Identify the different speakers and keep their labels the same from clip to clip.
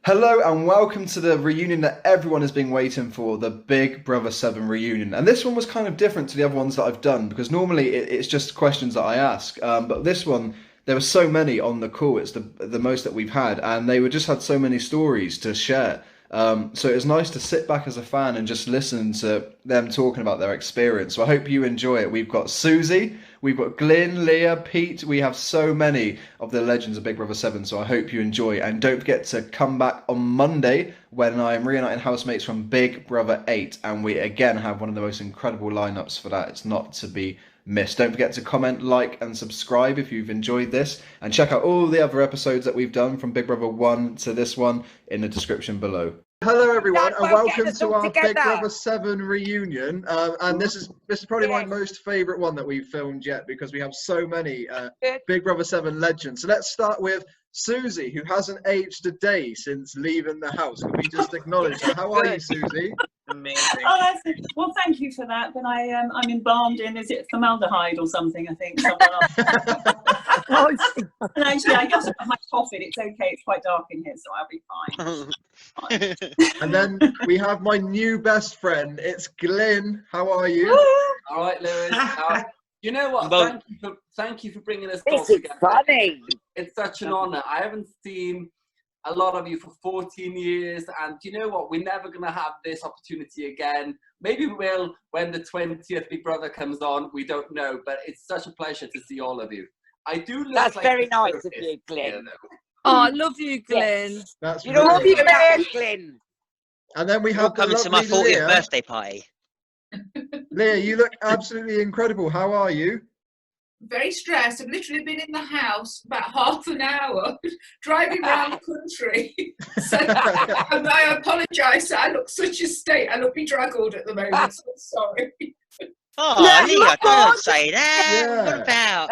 Speaker 1: Hello and welcome to the reunion that everyone has been waiting for, the Big Brother 7 reunion. And this one was kind of different to the other ones that I've done because normally it's just questions that I ask. But this one, there were so many on the call. It's the most that we've had, and they were just had so many stories to share. So it was nice to sit back as a fan and just listen to them talking about their experience. So I hope you enjoy it. We've got Suzie, we've got Glyn, Lea, Pete. We have so many of the legends of Big Brother 7. So I hope you enjoy. And don't forget to come back on Monday when I am reuniting housemates from Big Brother 8. And we again have one of the most incredible lineups for that. It's not to be missed. Don't forget to comment, like, and subscribe if you've enjoyed this. And check out all the other episodes that we've done from Big Brother 1 to this one in the description below. Hello everyone and welcome to our Big Brother 7 reunion. And this is probably my most favourite one that we've filmed yet because we have so many Big Brother 7 legends. So let's start with Suzie, who hasn't aged a day since leaving the house. Can we just acknowledge that? How are you, Suzie?
Speaker 2: Amazing.
Speaker 3: Oh, that's it. Well, thank you for that. But I'm embalmed in, is it formaldehyde or something? I think. And actually, I just have my coffin. It's okay. It's quite dark in here, so I'll be fine.
Speaker 1: And then we have my new best friend. It's Glyn. How are you?
Speaker 2: All right, Lewis. You know what? Thank you for bringing us all
Speaker 4: This is
Speaker 2: together.
Speaker 4: funny.
Speaker 2: It's such an honour. I haven't seen a lot of you for 14 years, and you know what? We're never going to have this opportunity again. Maybe we will when the 20th Big Brother comes on. We don't know, but it's such a pleasure to see all of you. I do look
Speaker 4: That's
Speaker 2: like
Speaker 4: very nice of you, Glyn.
Speaker 5: Oh, I love you, Glyn.
Speaker 1: That's
Speaker 4: You don't
Speaker 1: really
Speaker 4: be mad, Glyn.
Speaker 1: And then we have the
Speaker 6: Welcome to my
Speaker 1: lovely
Speaker 6: 40th
Speaker 1: Lea.
Speaker 6: birthday party.
Speaker 1: Lea, you look absolutely incredible. How are you?
Speaker 7: Very stressed. I've literally been in the house about half an hour driving around the country. So, and I apologise. I look such a state. I look bedraggled at the moment. So sorry.
Speaker 6: Oh, Lea, don't say that.
Speaker 1: Yeah.
Speaker 6: What about?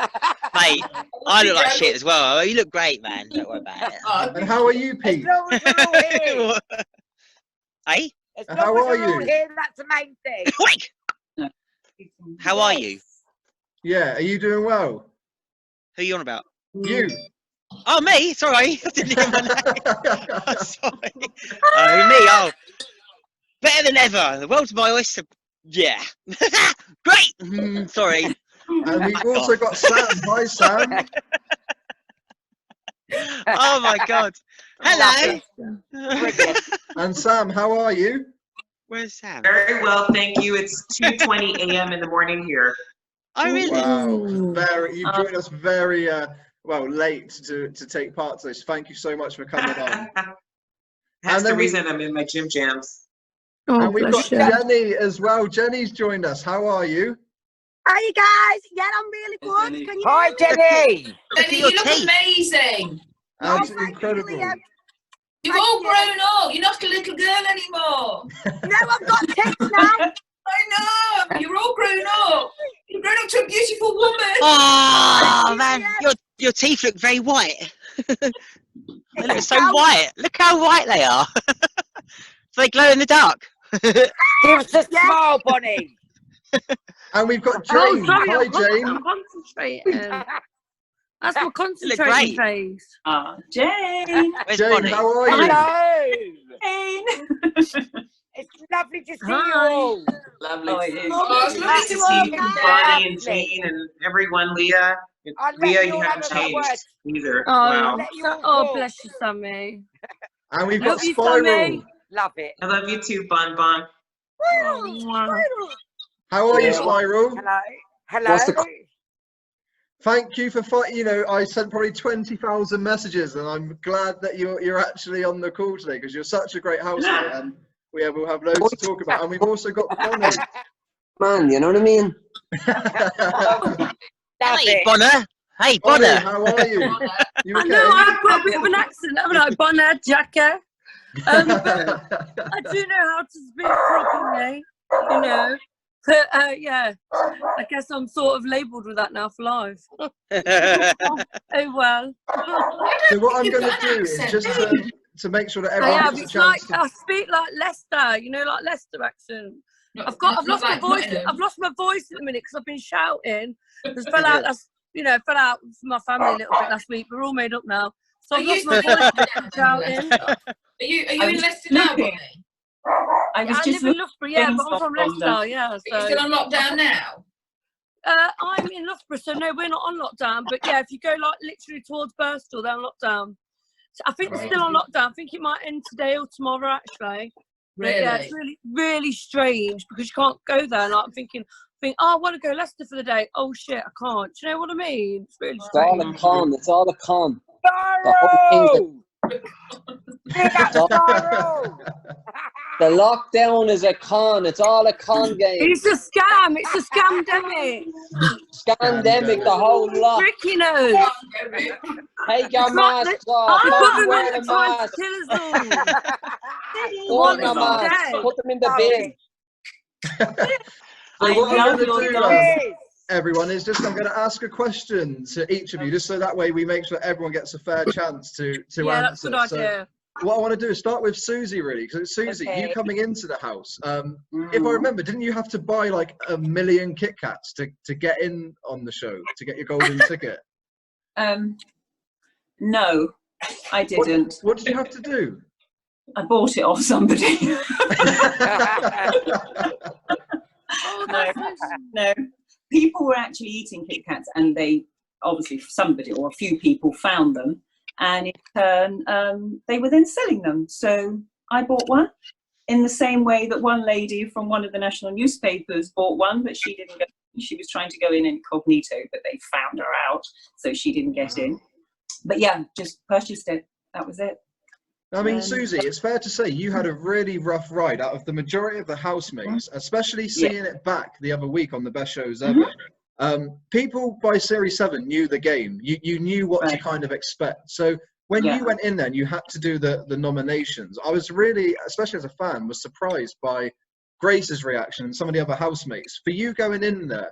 Speaker 6: Mate, I look like shit as well. You look great, man. Don't worry about it.
Speaker 1: And how are you,
Speaker 4: As
Speaker 1: Pete?
Speaker 4: long as we're all here.
Speaker 6: Hey?
Speaker 4: As
Speaker 1: How
Speaker 4: long as
Speaker 1: are
Speaker 4: we're all
Speaker 1: you?
Speaker 4: here, that's the main thing.
Speaker 6: Wait! How are you?
Speaker 1: Yeah, are you doing well?
Speaker 6: Who are you on about?
Speaker 1: You.
Speaker 6: Oh, me? Sorry. I didn't hear my name. Oh, sorry. Oh, me? Oh. Better than ever. The world's my oyster. Yeah. Great! Sorry.
Speaker 1: And we've also got Sam. Hi, Sam.
Speaker 6: Oh, my God. Hello.
Speaker 4: Brilliant.
Speaker 1: And Sam, how are you?
Speaker 6: Where's Sam?
Speaker 8: Very well, thank you. It's 2:20 a.m. in the morning here.
Speaker 6: Oh, really?
Speaker 1: Wow. You joined us very late to take part to this. Thank you so much for coming on.
Speaker 8: That's
Speaker 1: then
Speaker 8: the reason I'm in my gym jams.
Speaker 1: And we've got Jennie as well. Jennie's joined us. How are you?
Speaker 5: Hi, you guys. Yeah, I'm really good. Can you
Speaker 4: Hi, Jennie.
Speaker 7: Jennie, you look amazing.
Speaker 1: Absolutely incredible.
Speaker 7: You've all grown up. You're not a little girl anymore.
Speaker 5: No, I've got tits now.
Speaker 7: I know. You're all grown up. You've grown up to a beautiful woman.
Speaker 6: Oh, man. Your teeth look very white. They look so white. Look how white they are. So they glow in the dark.
Speaker 4: Give us a smile, Bonnie.
Speaker 1: And we've got Jayne.
Speaker 5: Oh, sorry,
Speaker 1: Hi, Jayne.
Speaker 5: I'm concentrating. That's my concentrating
Speaker 6: great.
Speaker 5: phase.
Speaker 3: Jane.
Speaker 6: Where's
Speaker 1: Jayne,
Speaker 6: Bonnie?
Speaker 1: how are you?
Speaker 4: Hello.
Speaker 3: Jane.
Speaker 4: It's lovely to see you
Speaker 5: Hi.
Speaker 4: all.
Speaker 2: Lovely
Speaker 3: Oh,
Speaker 2: to
Speaker 3: it
Speaker 2: see
Speaker 3: is.
Speaker 2: you.
Speaker 7: Oh, it's
Speaker 8: Nice
Speaker 7: lovely
Speaker 8: to
Speaker 7: to
Speaker 8: see
Speaker 7: see
Speaker 8: you,
Speaker 7: you.
Speaker 8: Bonnie and Jayne and everyone. Lea,
Speaker 4: I'll let
Speaker 8: Lea,
Speaker 4: you
Speaker 8: you
Speaker 4: all
Speaker 8: haven't
Speaker 4: have a
Speaker 8: changed
Speaker 4: word.
Speaker 8: either.
Speaker 5: Oh,
Speaker 8: Wow.
Speaker 4: Let you all
Speaker 5: oh,
Speaker 4: talk.
Speaker 5: bless you, Sammy.
Speaker 1: And we've got
Speaker 5: Love you,
Speaker 1: Spiral.
Speaker 5: Sammy.
Speaker 4: Love it.
Speaker 8: I love you too, Bon Bon.
Speaker 1: How are you, Spiral?
Speaker 4: Hello. Hello.
Speaker 1: Thank you for fighting. I sent probably 20,000 messages, and I'm glad that you're actually on the call today because you're such a great housemate, and we'll have loads to talk about. And we've also got Bonnie.
Speaker 9: Man, you know what I mean?
Speaker 4: Love
Speaker 6: Hey,
Speaker 4: it.
Speaker 6: Bonner. Hey,
Speaker 1: Bonnie,
Speaker 6: Bonner.
Speaker 1: how are you? You
Speaker 5: I
Speaker 1: okay?
Speaker 5: know I've got a bit of an accent, haven't I? Bonner, Jacker. But I do know how to speak properly, you know. But yeah, I guess I'm sort of labelled with that now for life. Oh well.
Speaker 1: So what I'm going to do is just to make sure that everyone
Speaker 5: I
Speaker 1: gets a
Speaker 5: it's
Speaker 1: chance
Speaker 5: like
Speaker 1: to...
Speaker 5: I speak like Leicester, you know, like Leicester accent. I've lost my voice. I've lost my voice in a minute because I've been shouting. Just fell out. Fell out with my family a little bit last week. We're all made up now, so I've lost my voice a bit from shouting.
Speaker 7: Are you
Speaker 3: I
Speaker 7: in
Speaker 3: was
Speaker 7: Leicester now,
Speaker 3: looking.
Speaker 7: Bonnie?
Speaker 3: I was
Speaker 5: I
Speaker 3: just
Speaker 5: live in Loughborough, yeah,
Speaker 3: things
Speaker 5: but I'm from
Speaker 3: from
Speaker 5: Leicester,
Speaker 3: them.
Speaker 5: yeah.
Speaker 7: Are you
Speaker 5: So
Speaker 7: still on lockdown now?
Speaker 5: I'm in Loughborough, so no, we're not on lockdown. But yeah, if you go like literally towards Birstall, they're on lockdown. So I think they're still on lockdown. I think it might end today or tomorrow, actually. But
Speaker 7: Really?
Speaker 5: yeah, it's really, really strange because you can't go there. Like I'm thinking, oh, I want to go Leicester for the day. Oh shit, I can't. Do you know what I mean? It's really
Speaker 9: It's all a
Speaker 5: strange.
Speaker 9: con. It's all a con. The whole thing.
Speaker 4: Big up Sorrow!
Speaker 9: The lockdown is a con. It's all a con game.
Speaker 5: It's a scam. It's a scamdemic.
Speaker 9: Scandemic, the whole lot.
Speaker 5: Tricking us.
Speaker 9: Take your
Speaker 5: It's like
Speaker 9: masks off.
Speaker 5: the
Speaker 9: Don't
Speaker 5: government
Speaker 9: wear
Speaker 5: are
Speaker 9: a
Speaker 5: trying to
Speaker 9: mask.
Speaker 5: kill us all.
Speaker 9: Don't wear
Speaker 5: One
Speaker 9: a
Speaker 5: is
Speaker 9: mask.
Speaker 5: dead.
Speaker 9: Put them in the bin.
Speaker 1: So what I'm
Speaker 3: love
Speaker 1: going
Speaker 3: your
Speaker 1: to do,
Speaker 3: dance.
Speaker 1: everyone, is just I'm going to ask a question to each of you, just so that way we make sure everyone gets a fair chance to
Speaker 5: Yeah, that's a
Speaker 1: answer.
Speaker 5: good idea.
Speaker 1: So what I want to do is start with Suzie, really, because Suzie,
Speaker 3: Okay.
Speaker 1: you coming into the house. If I remember, didn't you have to buy like 1 million Kit Kats to get in on the show, to get your golden ticket?
Speaker 3: No, I didn't.
Speaker 1: What did you have to do?
Speaker 3: I bought it off somebody.
Speaker 5: Oh,
Speaker 3: no,
Speaker 5: that's nice.
Speaker 3: no. People were actually eating Kit Kats, and they obviously somebody or a few people found them, and in turn they were then selling them. So I bought one in the same way that one lady from one of the national newspapers bought one, but she didn't go. She was trying to go in incognito, but they found her out, so she didn't get in. But yeah, just purchased it. That was it.
Speaker 1: I mean, Suzie, it's fair to say you had a really rough ride out of the majority of the housemates, especially seeing it back the other week on the best shows ever. People by Series 7 knew the game. You knew what to kind of expect. So when you went in there and you had to do the nominations, I was really, especially as a fan, was surprised by Grace's reaction and some of the other housemates. For you going in there,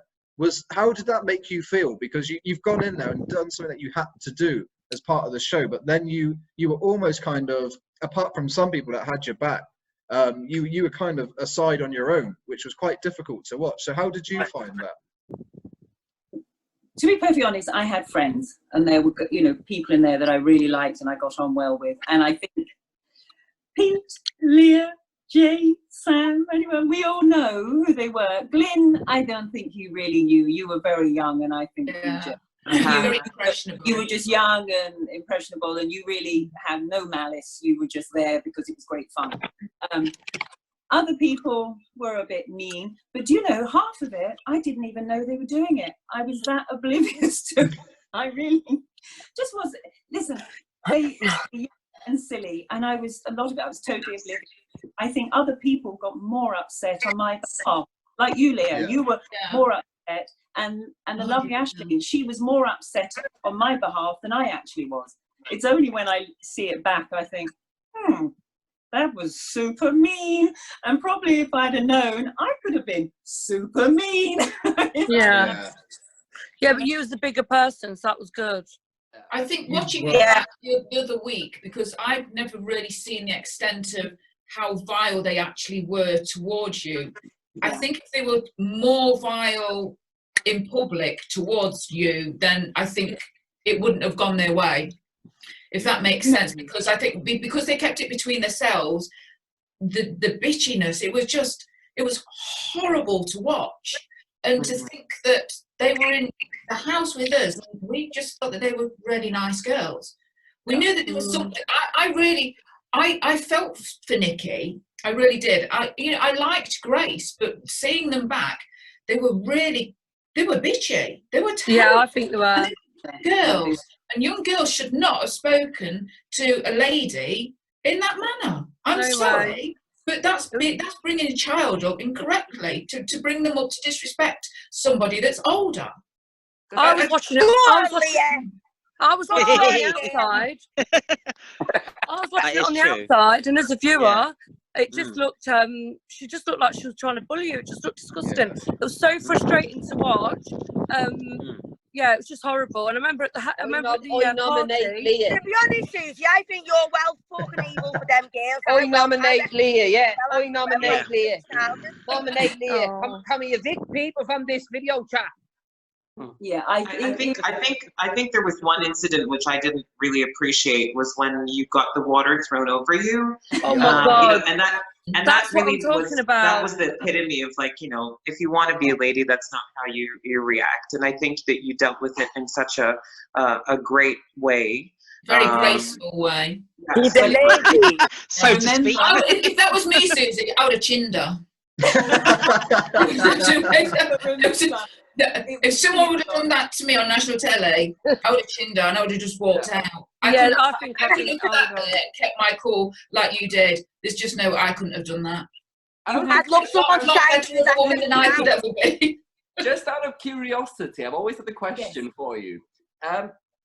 Speaker 1: how did that make you feel? Because you've gone in there and done something that you had to do as part of the show, but then you were almost kind of, apart from some people that had your back, you were kind of aside on your own, which was quite difficult to watch. So how did you find that?
Speaker 3: To be perfectly honest, I had friends, and there were, you know, people in there that I really liked and I got on well with. And I think Pete, Lea, Jay, Sam, anyone, we all know who they were. Glyn, I don't think you really knew. You were very young, and I think you were just young and impressionable, and you really had no malice. You were just there because it was great fun. Other people were a bit mean, but do you know, half of it, I didn't even know they were doing it. I was that oblivious to it. I really just was, listen, they were young and silly, and a lot of it I was totally oblivious. I think other people got more upset on my behalf. Like you, Lea, you were more upset. And the lovely Ashley, she was more upset on my behalf than I actually was. It's only when I see it back, I think, that was super mean. And probably if I'd have known, I could have been super mean.
Speaker 5: Yeah, but you was the bigger person, so that was good.
Speaker 7: I think watching it the other week, because I've never really seen the extent of how vile they actually were towards you. I think if they were more vile in public towards you, then I think it wouldn't have gone their way, if that makes sense. Because I think because they kept it between themselves, the bitchiness, it was horrible to watch. And to think that they were in the house with us, and we just thought that they were really nice girls. We knew that there was something. I felt for Nikki. I really did. I liked Grace, but seeing them back, they were bitchy. They were terrible.
Speaker 5: Yeah, I think they were.
Speaker 7: Girls and young girls should not have spoken to a lady in that manner. I'm sorry, but that's bringing a child up incorrectly to bring them up to disrespect somebody that's older.
Speaker 5: I was watching it. I was watching it on the outside. I was watching it on the outside, and as a viewer, it just looked. She just looked like she was trying to bully you. It just looked disgusting. It was so frustrating to watch. Yeah, it was just horrible. And I remember at the party.
Speaker 9: Lea.
Speaker 4: To be honest, Suzie, I think you're well fucking evil for them girls.
Speaker 9: I nominate Lea, I nominate Lea. Nominate Lea. Come evict people from this video chat.
Speaker 3: Yeah,
Speaker 8: I think there was one incident which I didn't really appreciate was when you got the water thrown over you.
Speaker 5: Oh my God.
Speaker 8: And that
Speaker 5: That's what
Speaker 8: really
Speaker 5: I'm talking
Speaker 8: was
Speaker 5: about.
Speaker 8: that was the epitome of, like, you know, if you want to be a lady, that's not how you react. And I think that you dealt with it in such a great way.
Speaker 7: Very graceful way.
Speaker 5: He's a lady.
Speaker 6: So to speak.
Speaker 7: If that was me, Suzie, I would have chinned her. If someone would have done that to me on national telly, I would have chinned her and I would have just walked out.
Speaker 5: Yeah, I think I
Speaker 7: couldn't have
Speaker 5: would have.
Speaker 7: kept my cool like you did. There's just no, I couldn't have done that.
Speaker 4: I'd love someone
Speaker 7: I'm not
Speaker 4: saying
Speaker 7: better a woman than I could ever be.
Speaker 2: Just out of curiosity, I've always had a question for you.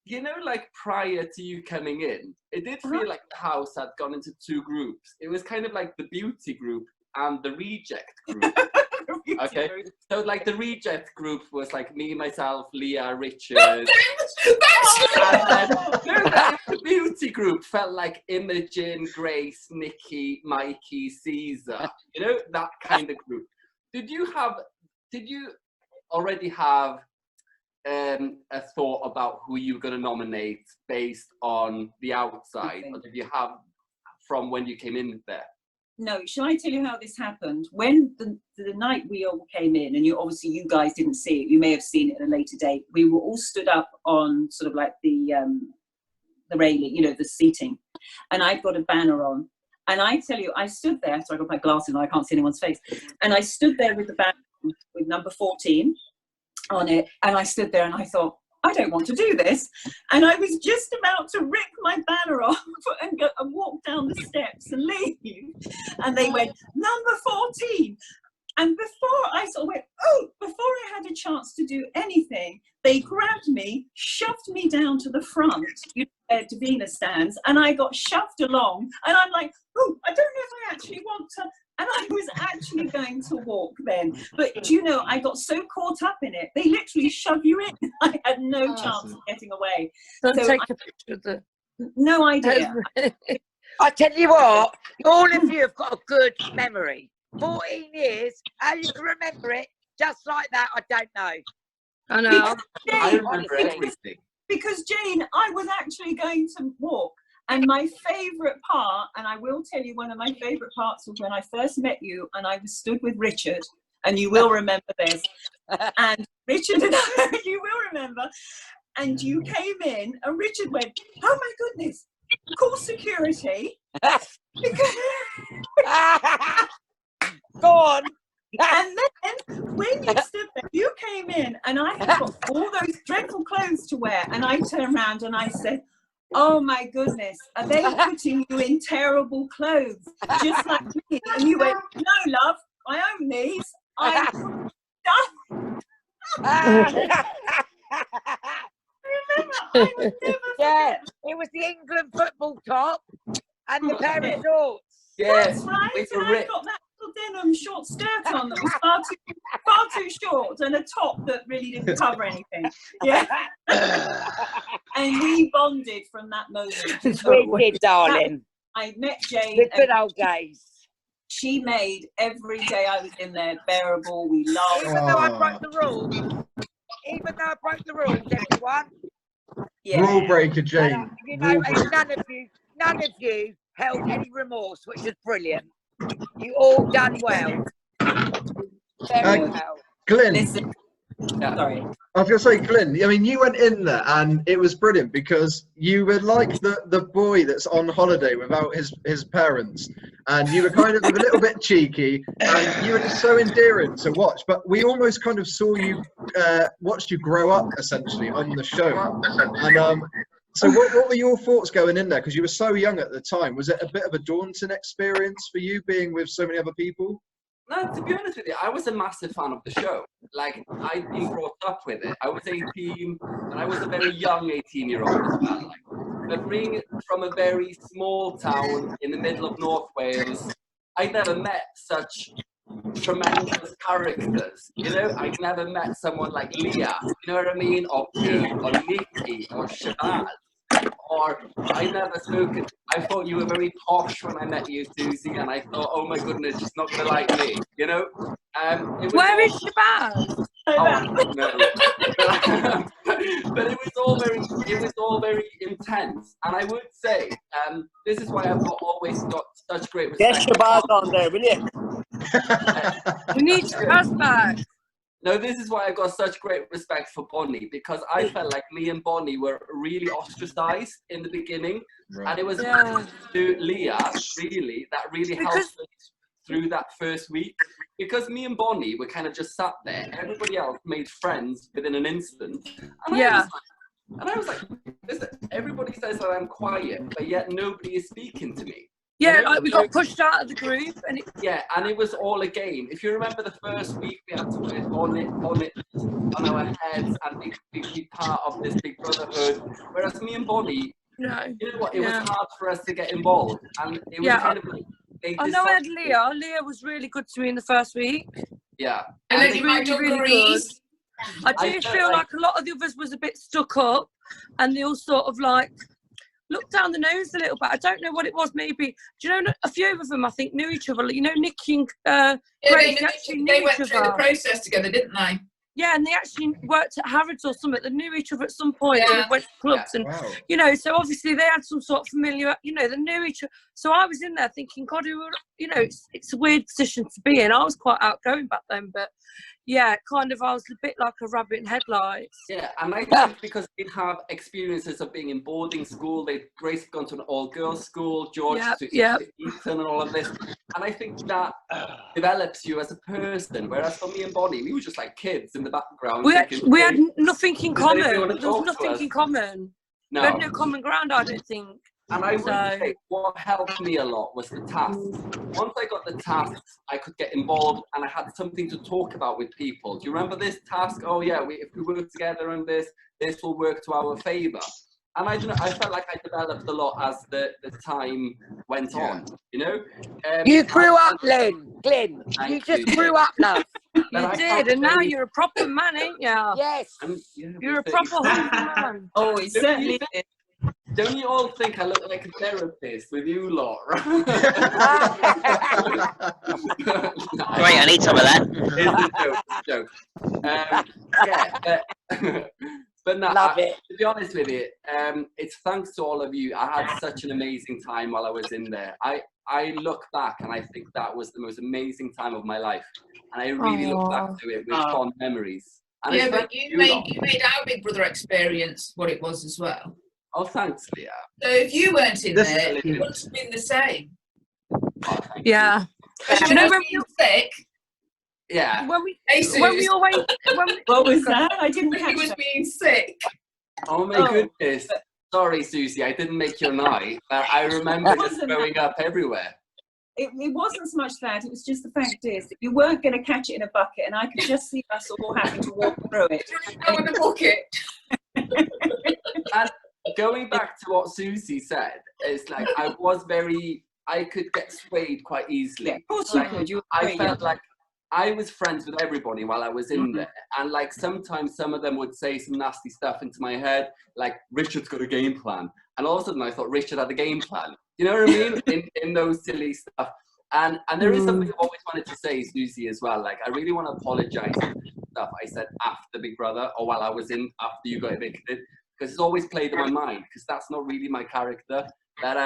Speaker 2: You know, like prior to you coming in, it did feel like the house had gone into two groups. It was kind of like the beauty group and the reject group. Okay, so like the reject group was like me, myself, Lea, Richard. And then, the beauty group felt like Imogen, Grace, Nikki, Mikey, Caesar. You know, that kind of group. Did you already have a thought about who you were going to nominate based on the outside, or did you have from when you came in there?
Speaker 3: No, shall I tell you how this happened? When the night we all came in, and you guys didn't see it, you may have seen it at a later date, we were all stood up on sort of like the railing, you know, the seating, and I'd got a banner on, and I tell you, I stood there, so I got my glasses on, I can't see anyone's face, and I stood there with the banner with number 14 on it, and I stood there and I thought, I don't want to do this. And I was just about to rip my banner off and walk down the steps and leave. And they went, number 14. And before I sort of went, before I had a chance to do anything, they grabbed me, shoved me down to the front, where Davina stands, and I got shoved along. And I'm like, I don't know if I actually want to. And I was actually going to walk then. But do you know, I got so caught up in it, they literally shove you in. I had no chance of getting away.
Speaker 5: Don't
Speaker 3: So
Speaker 5: take a picture of the...
Speaker 3: No idea.
Speaker 10: I tell you what, all of you have got a good memory. 14 years, how you can remember it just like that, I don't know.
Speaker 5: I know.
Speaker 2: I remember everything.
Speaker 3: Because Jane, I was actually going to walk. And my favourite part, and I will tell you one of my favourite parts was when I first met you and I was stood with Richard, and you will remember this. And Richard and I, you will remember, and you came in and Richard went, oh my goodness, call security.
Speaker 10: Go on.
Speaker 3: And then when you stood there, you came in and I had got all those dreadful clothes to wear, and I turned around and I said, oh my goodness, are they putting you in terrible clothes just like me? And you went, no love, I own these.
Speaker 10: Yeah, it was the England football top and the pair of shorts.
Speaker 3: That's right, and I got that little denim short skirt on that was far too short, and a top that really didn't cover anything. Yeah. And we bonded from that moment.
Speaker 10: We did, darling.
Speaker 3: I met Jayne.
Speaker 10: The good old days.
Speaker 3: She made every day I was in there bearable. We laughed.
Speaker 10: Even though I broke the rules. Even though I broke the rules, everyone.
Speaker 3: Yeah.
Speaker 1: Rule breaker, Jayne.
Speaker 10: You know, and none of you held any remorse, which was brilliant. You all done well. Very well.
Speaker 1: Glyn.
Speaker 3: Listen. Sorry.
Speaker 1: I was going to say, Glyn, I mean, you went in there and it was brilliant because you were like the boy that's on holiday without his parents, and you were kind of a little bit cheeky, and you were just so endearing to watch. But we almost kind of saw you, watched you grow up essentially on the show. And so what were your thoughts going in there? Because you were so young at the time. Was it a bit of a daunting experience for you being with so many other people?
Speaker 2: No, to be honest with you, I was a massive fan of the show. Like, I'd been brought up with it. I was 18, and I was a very young 18-year-old as well. Like, but being from a very small town in the middle of North Wales, I'd never met such tremendous characters. You know, I'd never met someone like Lea, you know what I mean? Or Kate, or Nikki, or Shabazz. Or I never spoken. I thought you were very posh when I met you, Suzie, and I thought, oh my goodness, she's not gonna like me, you know.
Speaker 5: Where is Shabazz?
Speaker 2: No. But it was all very intense. And I would say, this is why I've always got such great respect.
Speaker 9: Get your bars on there, will you?
Speaker 5: We need your bars back.
Speaker 2: No, this is why I got such great respect for Bonnie, because I felt like Lea and Bonnie were really ostracized in the beginning. Right. And it was to Lea, really, that really helped us through that first week. Because me and Bonnie were kind of just sat there. Everybody else made friends within an instant. And I was like, listen, everybody says that I'm quiet, but yet nobody is speaking to me.
Speaker 5: Yeah, like we got pushed out of the group. And
Speaker 2: and it was all a game. If you remember the first week, we had to wear bonnet on our heads and be part of this big brotherhood. Whereas me and Bonnie, you know what, it was hard for us to get involved. And it was kind of like,
Speaker 5: I know I had Lea. Lea was really good to me in the first week.
Speaker 2: Yeah.
Speaker 7: And then really good.
Speaker 5: I do feel like a lot of the others was a bit stuck up and they all sort of like looked down the nose a little bit. I don't know what it was. Maybe, do you know, a few of them I think knew each other. You know, Nikki and Grace actually knew
Speaker 7: they
Speaker 5: each
Speaker 7: went
Speaker 5: other.
Speaker 7: through the process together, didn't they?
Speaker 5: Yeah, and they actually worked at Harrods or something. They knew each other at some point. They went to clubs and, you know, so obviously they had some sort of familiar, you know, they knew each other. So I was in there thinking, God, you know, it's a weird position to be in. I was quite outgoing back then, but yeah, kind of, I was a bit like a rabbit in headlights.
Speaker 2: Yeah, and I think because they'd have experiences of being in boarding school, Grace had gone to an all-girls school, George to Eton and all of this. And I think that develops you as a person. Whereas for me and Bonnie, we were just like kids in the background.
Speaker 5: We had nothing in common. There was nothing in common.
Speaker 2: No.
Speaker 5: We had no common ground, I don't think.
Speaker 2: And I would say what helped me a lot was the tasks. Once I got the tasks, I could get involved and I had something to talk about with people. Do you remember this task? Oh yeah, if we work together on this will work to our favour. And I felt like I developed a lot as the time went on, you know?
Speaker 10: You grew up, Glyn. You just grew up, love.
Speaker 5: You did, and now you're a proper man, ain't you?
Speaker 10: Yes.
Speaker 5: You're a proper hungry man.
Speaker 3: Oh, he certainly did.
Speaker 2: Don't you all think I look like a therapist with you lot, right?
Speaker 6: Great, I need some of that.
Speaker 2: It's a joke. But no, to be honest with you, it's thanks to all of you. I had such an amazing time while I was in there. I look back and I think that was the most amazing time of my life. And I really look back to it with fond memories. And
Speaker 7: yeah, but you made our Big Brother experience what it was as well.
Speaker 2: Oh, thanks, Lea.
Speaker 7: So if you weren't in there, it wouldn't have been the same.
Speaker 2: Oh,
Speaker 5: yeah.
Speaker 7: You know when you were sick?
Speaker 2: Yeah.
Speaker 5: When we always...
Speaker 3: What was that? I didn't catch
Speaker 7: he was
Speaker 3: that.
Speaker 7: being sick.
Speaker 2: Oh my goodness. Sorry, Suzie, I didn't make your night. I remember just growing up everywhere.
Speaker 3: It wasn't so much that, it was just the fact is that you weren't going to catch it in a bucket and I could just see us all having to walk through it.
Speaker 7: Go in a bucket.
Speaker 2: And going back to what Suzie said, it's like I could get swayed quite easily.
Speaker 3: Yeah, of course you could.
Speaker 2: I felt like I was friends with everybody while I was in there. And like sometimes some of them would say some nasty stuff into my head, like Richard's got a game plan. And all of a sudden I thought Richard had a game plan. You know what I mean? in those silly stuff. And there is something I've always wanted to say, Suzie, as well. Like I really want to apologise for stuff I said after Big Brother or while I was in, after you got evicted. Because it's always played in my mind, because that's not really my character. But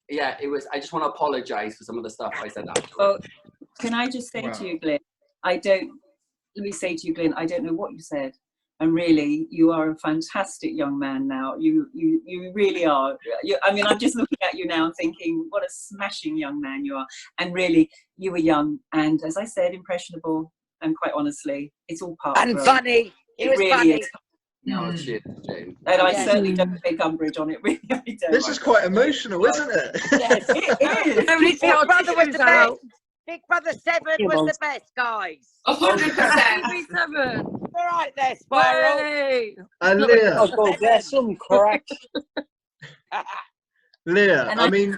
Speaker 2: yeah, it was. I just want to apologise for some of the stuff I said after.
Speaker 3: Well, can I just say to you, Glyn? Let me say to you, Glyn, I don't know what you said, and really, you are a fantastic young man now. You really are. I mean, I'm just looking at you now and thinking, what a smashing young man you are. And really, you were young, and as I said, impressionable. And quite honestly, it's all part
Speaker 10: and
Speaker 3: of
Speaker 10: funny.
Speaker 3: It really funny. Is.
Speaker 2: No, shit, Jayne.
Speaker 3: And I certainly don't take umbrage on it, really. I don't.
Speaker 1: This is quite emotional, isn't it?
Speaker 3: Yes, it is.
Speaker 10: Big Brother was the best. Big Brother 7 was the best, guys.
Speaker 7: 100%.
Speaker 10: All right there, Spiral.
Speaker 1: And Lea.
Speaker 9: Oh, God, there's some crack.
Speaker 1: Lea, I mean,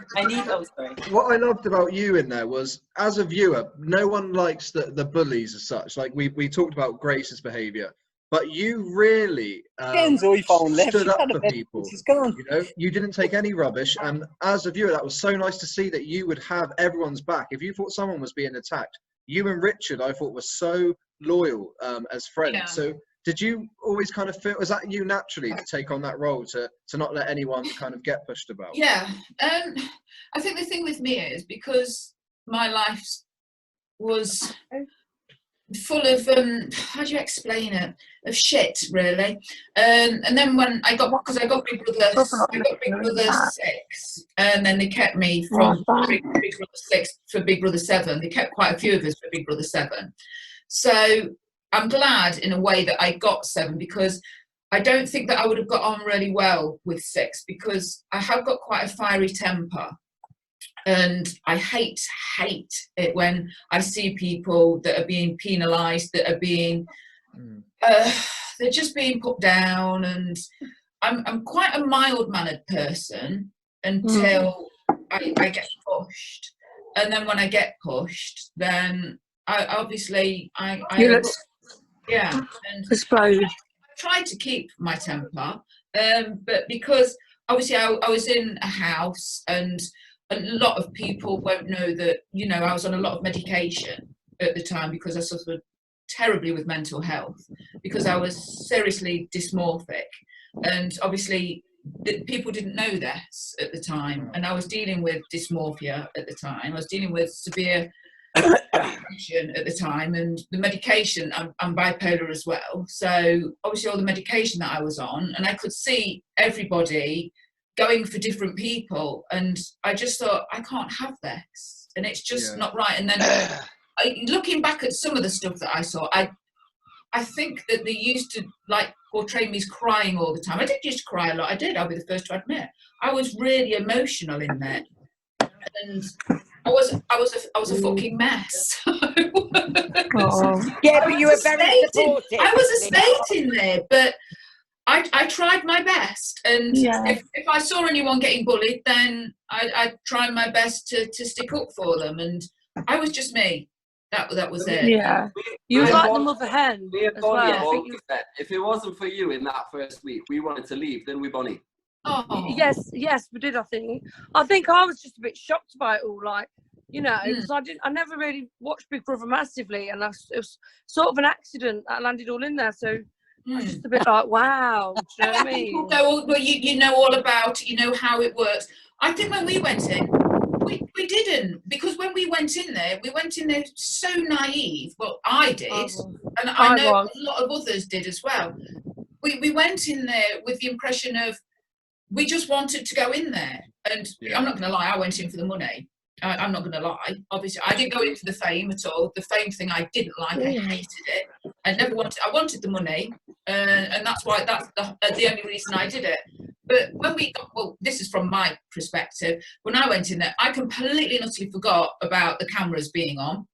Speaker 1: what I loved about you in there was, as a viewer, no one likes the bullies as such. Like, we talked about Grace's behaviour. But you really stood up for people. You know, you didn't take any rubbish, and as a viewer, that was so nice to see that you would have everyone's back. If you thought someone was being attacked, you and Richard, I thought, were so loyal as friends.
Speaker 7: Yeah.
Speaker 1: So did you always kind of feel, was that you naturally to take on that role, to not let anyone kind of get pushed about?
Speaker 7: Yeah. I think the thing with me is because my life was full of how do you explain it, of shit, really. And then when I got Big Brother 6, and then they kept me from Big Brother 6 for Big Brother 7. They kept quite a few of us for Big Brother 7. So I'm glad in a way that I got 7, because I don't think that I would have got on really well with 6, because I have got quite a fiery temper. And I hate it when I see people that are being penalised, that are being, they're just being put down. And I'm quite a mild-mannered person until I get pushed. And then when I get pushed, then I
Speaker 5: explode.
Speaker 7: I tried to keep my temper, but because obviously I was in a house, and a lot of people won't know that, you know, I was on a lot of medication at the time because I suffered terribly with mental health, because I was seriously dysmorphic, and obviously people didn't know this at the time, and I was dealing with dysmorphia at the time. I was dealing with severe depression at the time, and the medication, I'm bipolar as well, so obviously all the medication that I was on, and I could see everybody going for different people, and I just thought, I can't have this, and it's just not right. And then looking back at some of the stuff that I saw, I think that they used to like portray me as crying all the time. I did used to cry a lot. I did. I'll be the first to admit. I was really emotional in there, and I was a fucking mess.
Speaker 10: Yeah, but you were very supportive.
Speaker 7: I was a state in there, but I tried my best, and if I saw anyone getting bullied, then I tried my best to stick up for them, and I was just me. That was it.
Speaker 5: Yeah, you was like the mother hen as well.
Speaker 2: If it wasn't for you in that first week, we wanted to leave, didn't we, Bonnie?
Speaker 7: Oh.
Speaker 5: Yes, we did. I think I was just a bit shocked by it all, like, you know, because I never really watched Big Brother massively, and it was sort of an accident that I landed all in there, so I was just a bit like, wow, do you know what I mean?
Speaker 7: People go, well, you know all about it, you know how it works. I think when we went in, we didn't, because when we went in there so naive. Well, I did, and I know a lot of others did as well. We went in there with the impression of we just wanted to go in there, and I'm not going to lie, I went in for the money. I'm not going to lie. Obviously, I didn't go into the fame at all. The fame thing I didn't like. I hated it. I wanted the money, and that's the only reason I did it. But when we got, well, this is from my perspective. When I went in there, I completely and utterly forgot about the cameras being on.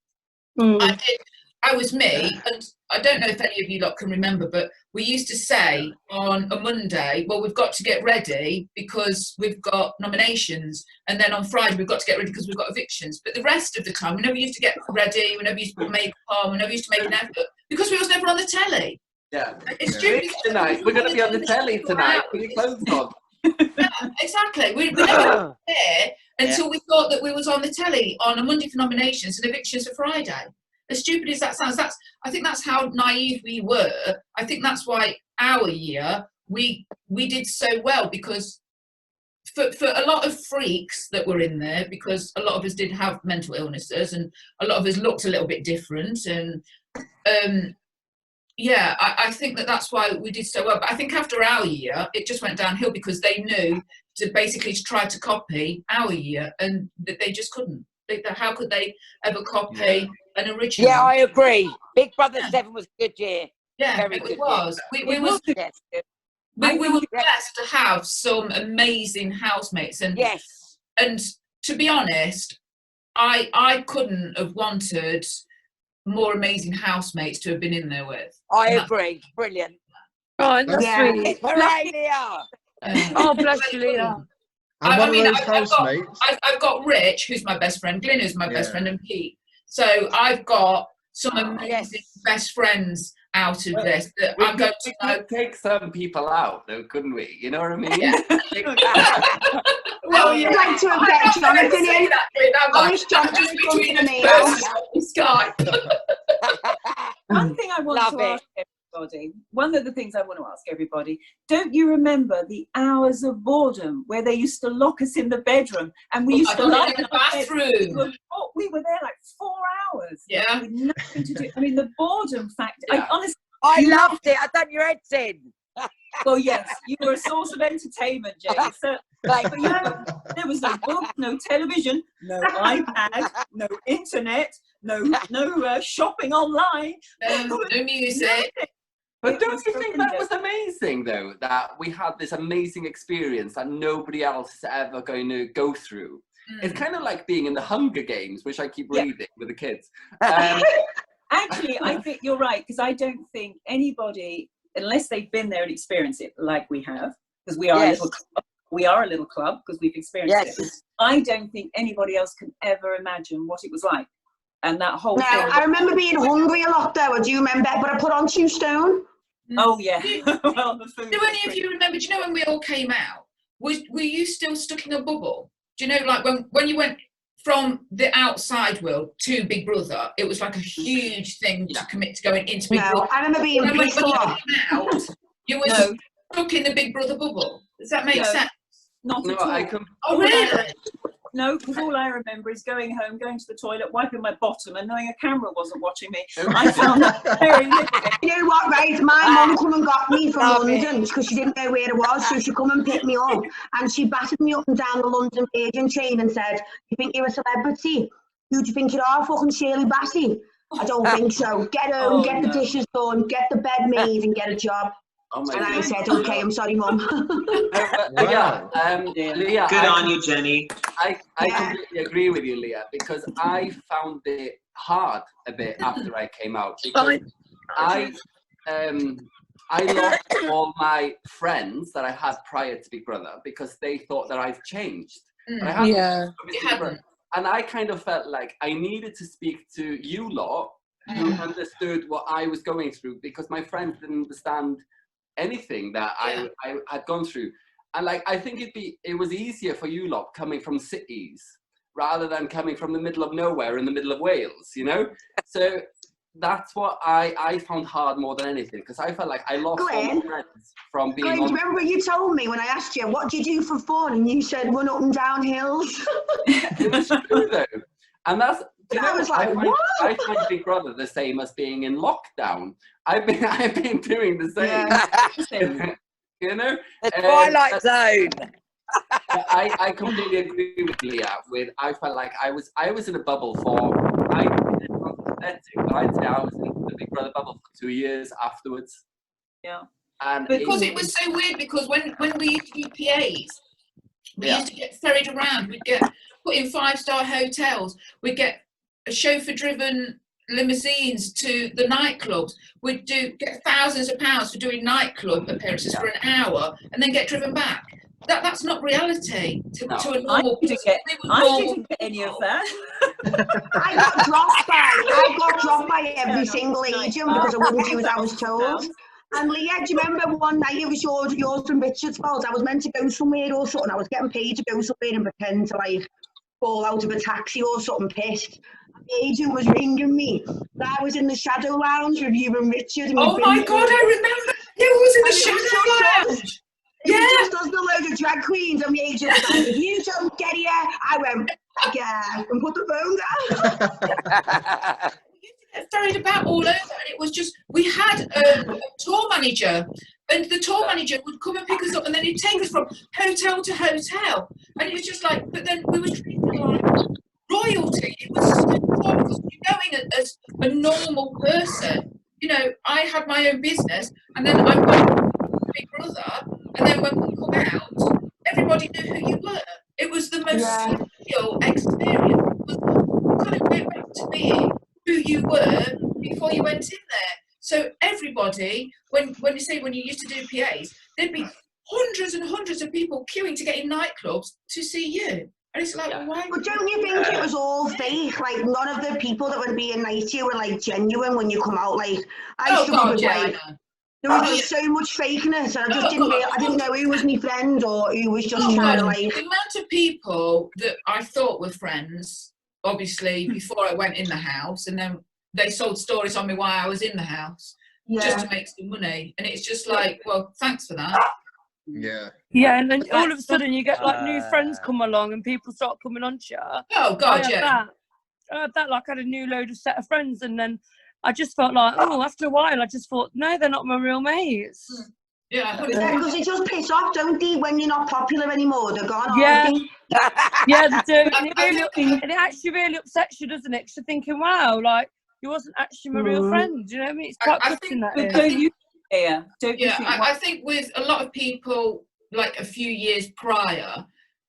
Speaker 7: I was me, and I don't know if any of you lot can remember, but we used to say on a Monday, well, we've got to get ready because we've got nominations, and then on Friday we've got to get ready because we've got evictions. But the rest of the time, we never used to get ready, we never used to put makeup on, we never used to make an effort because we was never on the telly.
Speaker 2: Yeah.
Speaker 7: It's stupid.
Speaker 2: Tonight we're going to be on the telly tonight. Put your clothes on.
Speaker 7: Yeah, exactly. We never were there until we thought that we was on the telly on a Monday for nominations and evictions for Friday. As stupid as that sounds, I think that's how naive we were. I think that's why our year we did so well, because for a lot of freaks that were in there, because a lot of us did have mental illnesses and a lot of us looked a little bit different, and I think that's why we did so well. But I think after our year, it just went downhill because they knew to basically try to copy our year, and they just couldn't. How could they ever copy an original?
Speaker 10: Yeah, I agree. Big Brother 7 was a good year.
Speaker 7: Yeah,
Speaker 10: very good.
Speaker 7: It was. We were blessed to have some amazing housemates, and and to be honest, I couldn't have wanted more amazing housemates to have been in there with.
Speaker 10: I agree. Brilliant.
Speaker 5: Oh, that's sweet.
Speaker 10: Hooray, Lea!
Speaker 5: Oh, bless you, Lea.
Speaker 7: I mean, I've got Rich, who's my best friend, Glyn, who's my best friend, and Pete. So I've got some amazing best friends, out of this.
Speaker 2: We
Speaker 7: I'm going to know.
Speaker 2: could take some people out, though, couldn't we? You know what I mean?
Speaker 7: Yeah.
Speaker 11: Well, you'd like to have get Jonathan in. I wish Jonathan
Speaker 7: just
Speaker 11: would come
Speaker 7: between
Speaker 11: to
Speaker 7: us
Speaker 11: me.
Speaker 7: Skype.
Speaker 3: One thing I want to ask everybody, one of the things I want to ask everybody, don't you remember the hours of boredom where they used to lock us in the bedroom and we used to lie
Speaker 7: in the bathroom?
Speaker 3: We were there like 4 hours.
Speaker 7: Yeah.
Speaker 3: With nothing to do. I mean, the boredom factor. Yeah.
Speaker 10: I loved it. I done your heads in.
Speaker 3: Well, yes, you were a source of entertainment, Jayne. So, but you know, there was no book, no television, no iPad, no internet, no shopping online,
Speaker 7: no music.
Speaker 2: But don't you think that was amazing, though, that we had this amazing experience that nobody else is ever going to go through? It's kind of like being in the Hunger Games, which I keep reading with the kids.
Speaker 3: Actually, I think you're right, because I don't think anybody, unless they've been there and experienced it like we have, because we are a little club, because we've experienced it. I don't think anybody else can ever imagine what it was like. And that whole thing.
Speaker 11: I remember being hungry a lot though, do you remember? But I put on 2 stone.
Speaker 3: Oh yeah.
Speaker 7: Well, do any of you remember, do you know when we all came out, were you still stuck in a bubble? Do you know, like when you went from the outside world to Big Brother, it was like a huge thing to commit to going into Big Brother.
Speaker 11: I remember being pissed a lot.
Speaker 7: You were stuck in the Big Brother bubble. Does that make sense?
Speaker 3: Not at all.
Speaker 7: Oh, really?
Speaker 3: No, because all I remember is going home, going to the toilet, wiping my bottom, and knowing a camera wasn't watching me. I found that very liberating.
Speaker 11: You know what, right? My mum come and got me from London because she didn't know where it was, so she come and picked me up, and she battered me up and down the London Virgin train and said, "You think you're a celebrity? Who do you think you are, fucking Shirley Bassey?" I don't think so. Get home, get the dishes done, get the bed made, and get a job. And I said, "Okay, I'm sorry, Mum."
Speaker 2: Lea,
Speaker 8: good on you, Jennie.
Speaker 2: I completely agree with you, Lea, because I found it hard a bit after I came out, because I lost all my friends that I had prior to Big Brother because they thought that I've changed. But I haven't. And I kind of felt like I needed to speak to you lot who understood what I was going through, because my friends didn't understand anything that I had gone through. And like, I think it was easier for you lot coming from cities rather than coming from the middle of nowhere in the middle of Wales, you know? So that's what I found hard more than anything, because I felt like I lost all my friends from being
Speaker 11: Glyn, remember what you told me when I asked you, what do you do for fun? And you said, run up and down hills.
Speaker 2: It was true though. And that's,
Speaker 11: I was like, what?
Speaker 2: I find Big Brother the same as being in lockdown. I've been doing the same. You know?
Speaker 10: The Twilight Zone.
Speaker 2: I completely agree with Lea. I felt like I was in a bubble for, I'd say I was in the Big Brother bubble for 2 years afterwards.
Speaker 3: Yeah.
Speaker 7: And because it was so weird, because when we used to do PAs, we used to get ferried around. We'd get put in 5-star hotels. We'd get chauffeur-driven limousines to the nightclubs. We'd get thousands of pounds for doing nightclub appearances for an hour, and then get driven back. That's not reality to a normal person.
Speaker 3: I didn't get any of that.
Speaker 11: I got dropped by every single agent because I wouldn't do as I was told. And Lea, do you remember one night it was yours and Richard's fault? I was meant to go somewhere or something. I was getting paid to go somewhere and pretend to like fall out of a taxi or something, pissed. The agent was ringing me. I was in the shadow lounge with you and Richard. And
Speaker 7: oh my God, I remember. You was in the shadow lounge.
Speaker 11: Yeah. Just us, the load of drag queens, and the agent was like, if you don't get here, I went, yeah, and put the phone down.
Speaker 7: Ferried about all over, and it was just, we had a tour manager, and the tour manager would come and pick us up, and then he'd take us from hotel to hotel, and it was just like, but then we were treated like royalty. It was so fun because you're going as a normal person. You know, I had my own business, and then I went to Big Brother, and then when we come out, everybody knew who you were. It was the most surreal experience. You couldn't go back to being who you were before you went in there. So everybody, when you used to do PAs, there'd be hundreds and hundreds of people queuing to get in nightclubs to see you. And it's like, why?
Speaker 11: But don't you think it was all fake? Like, none of the people that were being nice to you were, like, genuine when you come out. Like, I struggled with, like, there was just so much fakeness, and I just I didn't know who was my friend or who was just trying to, like...
Speaker 7: The amount of people that I thought were friends, obviously, before I went in the house, and then they sold stories on me while I was in the house, just to make some money. And it's just like, well, thanks for that.
Speaker 1: Yeah.
Speaker 5: Yeah, and then all of a sudden you get like new friends come along and people start coming on to you.
Speaker 7: Oh God,
Speaker 5: I had that, like I had a new load of set of friends, and then I just felt like, oh, after a while I just thought, no, they're not my real mates.
Speaker 7: Yeah,
Speaker 11: because they just piss off, don't they, when you're not popular anymore? They're gone,
Speaker 5: yeah.
Speaker 11: aren't they?
Speaker 5: Yeah, they do. And it actually really upsets you, doesn't it? Because you're thinking, wow, like, you wasn't actually my real friend. You know what I mean? It's quite gutting that.
Speaker 7: I think with a lot of people, like a few years prior,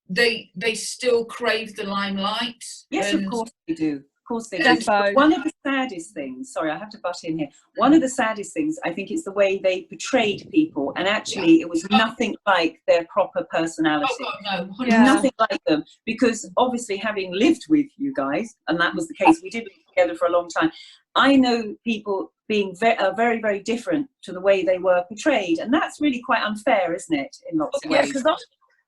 Speaker 7: they still crave the limelight.
Speaker 3: Yes, of course they do. Of course they do.
Speaker 5: Defo.
Speaker 3: One of the saddest things, sorry, I have to butt in here. One of the saddest things, I think, is the way they portrayed people, and actually it was nothing like their proper personality. Nothing like them, because obviously having lived with you guys, and that was the case, we did live together for a long time, I know people being very, very different to the way they were portrayed, and that's really quite unfair, isn't it, in lots of ways?
Speaker 5: Yeah, because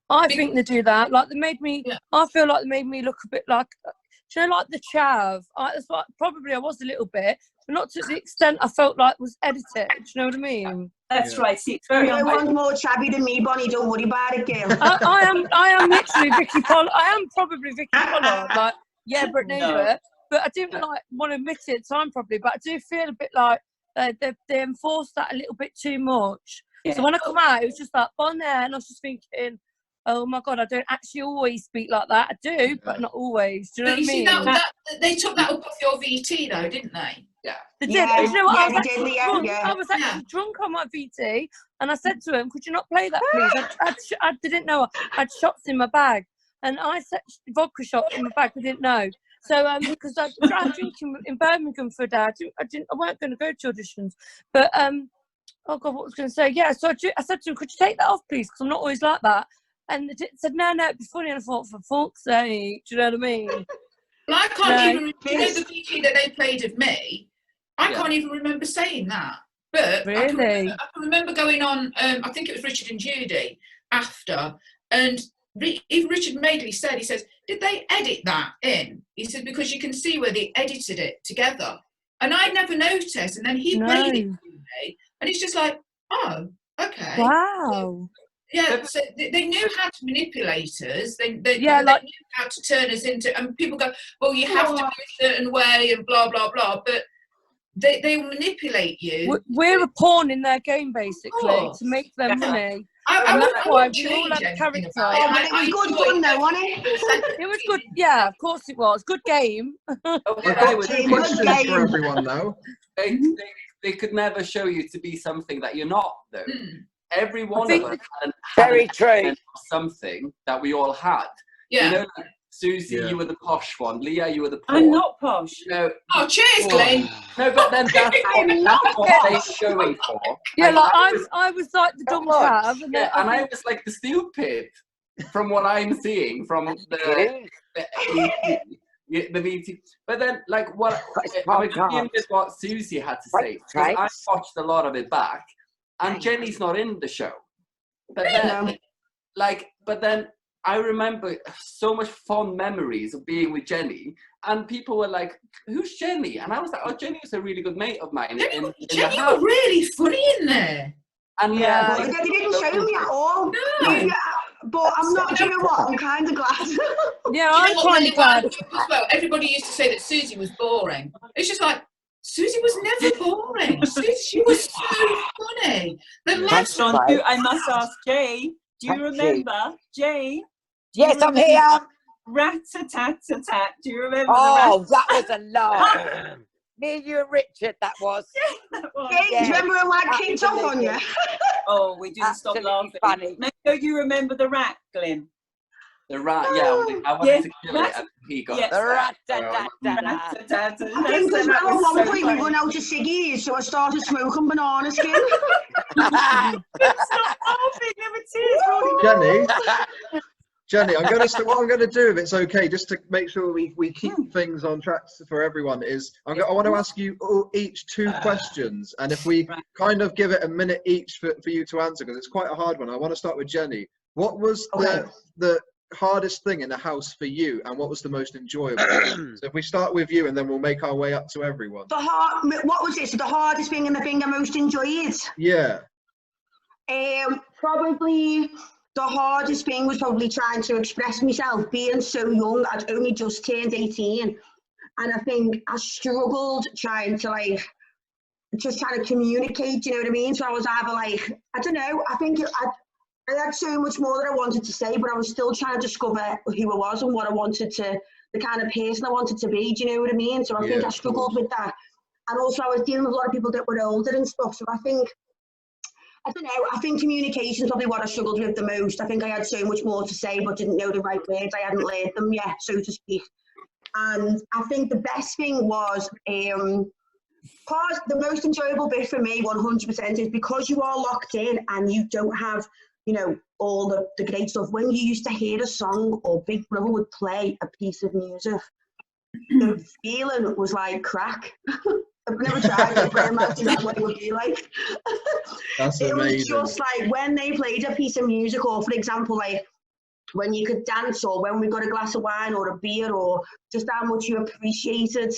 Speaker 5: I think they do that. Like, they made me, I feel like they made me look a bit like, do you know, like the chav? That's what, probably I was a little bit, but not to the extent I felt like was edited. Do you know what I mean?
Speaker 3: That's right. See, it's very
Speaker 11: Everyone's more chabby than me, Bonnie. Don't worry about it, girl.
Speaker 5: I am literally Vicky Pollard. I am probably Vicky Pollard. Like, yeah, but no. But I didn't want to admit it at the time, probably. But I do feel a bit like they enforced that a little bit too much. Yeah. So when I come out, it was just like, Bonnie, and I was just thinking, oh my God, I don't actually always speak like that. I do, but not always. Do you know what I mean?
Speaker 7: See, they took that up off your VT though, didn't they? Yeah.
Speaker 5: They did. And you know what? I was actually drunk on my VT, and I said to him, could you not play that, please? I didn't know. I had shots in my bag, and I set vodka shots in my bag. I didn't know. So, because I was drinking in Birmingham for a day, I weren't going to go to auditions. But, oh God, what was I going to say? Yeah, so I said to him, could you take that off, please? Because I'm not always like that. And they said, no, it'd be funny. And I thought, for fuck's sake, do you know what I mean?
Speaker 7: Well, I can't even, you know the VT that they played of me? I can't even remember saying that. But
Speaker 5: really?
Speaker 7: I can remember going on, I think it was Richard and Judy after, and even Richard Madeley said, he says, did they edit that in? He said, because you can see where they edited it together. And I never noticed. And then he played it to me, and it's just like, oh, okay.
Speaker 5: Wow.
Speaker 7: Yeah, so they knew how to manipulate us. They knew how to turn us into, and people go, well, you have to be a certain way and blah, blah, blah. But they manipulate you.
Speaker 5: We're a pawn in their game, basically, to make their money. And that's why we all have character.
Speaker 11: It was good fun, though, wasn't it?
Speaker 5: It was good. Yeah, of course it was. Good game.
Speaker 1: I've got two questions for everyone, though.
Speaker 2: They could never show you to be something that you're not, though. Every one of us
Speaker 10: had
Speaker 2: something that we all had.
Speaker 7: Yeah.
Speaker 2: You know, like, Suzie, you were the posh one. Lea, you were the poor.
Speaker 3: I'm not posh.
Speaker 2: You know,
Speaker 7: oh, cheers, Glyn.
Speaker 2: No, but then that's what they're showing for.
Speaker 5: Yeah, like I was like the dumb chav, and
Speaker 2: I was like the stupid from what I'm seeing from the VT. But then, like, what I'm agreeing with what Suzie had to say. Because I watched a lot of it back. And Jennie's not in the show. But then, but then I remember so much fond memories of being with Jennie. And people were like, who's Jennie? And I was like, oh, Jennie was a really good mate of mine.
Speaker 7: Jennie was really funny in there.
Speaker 2: And
Speaker 11: they didn't show me at all. No. But I'm not, do you know what? I'm kind of glad.
Speaker 5: Yeah, I'm kind of glad.
Speaker 7: Well, everybody used to say that Suzie was boring. It's just like, Suzie was never boring. She was so funny. The last one,
Speaker 3: I must ask Jay. Do you remember Jay?
Speaker 10: Yes, I'm here.
Speaker 3: Rat-a-tat-a-tat. Do you remember?
Speaker 10: Oh, that was a lot. Me, you, and Richard. That was.
Speaker 11: Yeah, that was. Yeah. Do you remember when I kicked off on you?
Speaker 3: Oh, we didn't stop laughing. Funny. Maybe you remember the rat, Glyn.
Speaker 2: The rat, I wanted to kill it, and he got
Speaker 11: the rat. I think because at one point we run out of ciggies, so I started smoking banana skin.
Speaker 3: Stop laughing, there were tears rolling.
Speaker 1: Jennie, Jennie, what I'm going to do, if it's okay, just to make sure we keep things on track for everyone, is I want to ask you each 2 questions, and if we kind of give it a minute each for you to answer, because it's quite a hard one. I want to start with Jennie. What was the hardest thing in the house for you, and what was the most enjoyable? So if we start with you, and then we'll make our way up to everyone.
Speaker 11: What was it? So the hardest thing and the thing I most enjoyed?
Speaker 1: Yeah.
Speaker 11: Probably the hardest thing was probably trying to express myself. Being so young, I'd only just turned 18, and I think I struggled trying to communicate. You know what I mean? So I was either I don't know. I think I had so much more that I wanted to say, but I was still trying to discover who I was and what I wanted to, the kind of person I wanted to be. Do you know what I mean? So I think I struggled with that, and also I was dealing with a lot of people that were older and stuff. So I don't know, I think communication is probably what I struggled with the most. I think I had so much more to say, but didn't know the right words. I hadn't learned them yet, so to speak. And I think the best thing was, the most enjoyable bit for me, 100%, is because you are locked in and you don't have, you know, all the great stuff. When you used to hear a song or Big Brother would play a piece of music, the feeling was like crack. I've never tried it, but I imagine that's what it would be like.
Speaker 1: That's
Speaker 11: it
Speaker 1: amazing.
Speaker 11: was just like when they played a piece of music, or for example, like when you could dance, or when we got a glass of wine or a beer, or just how much you appreciated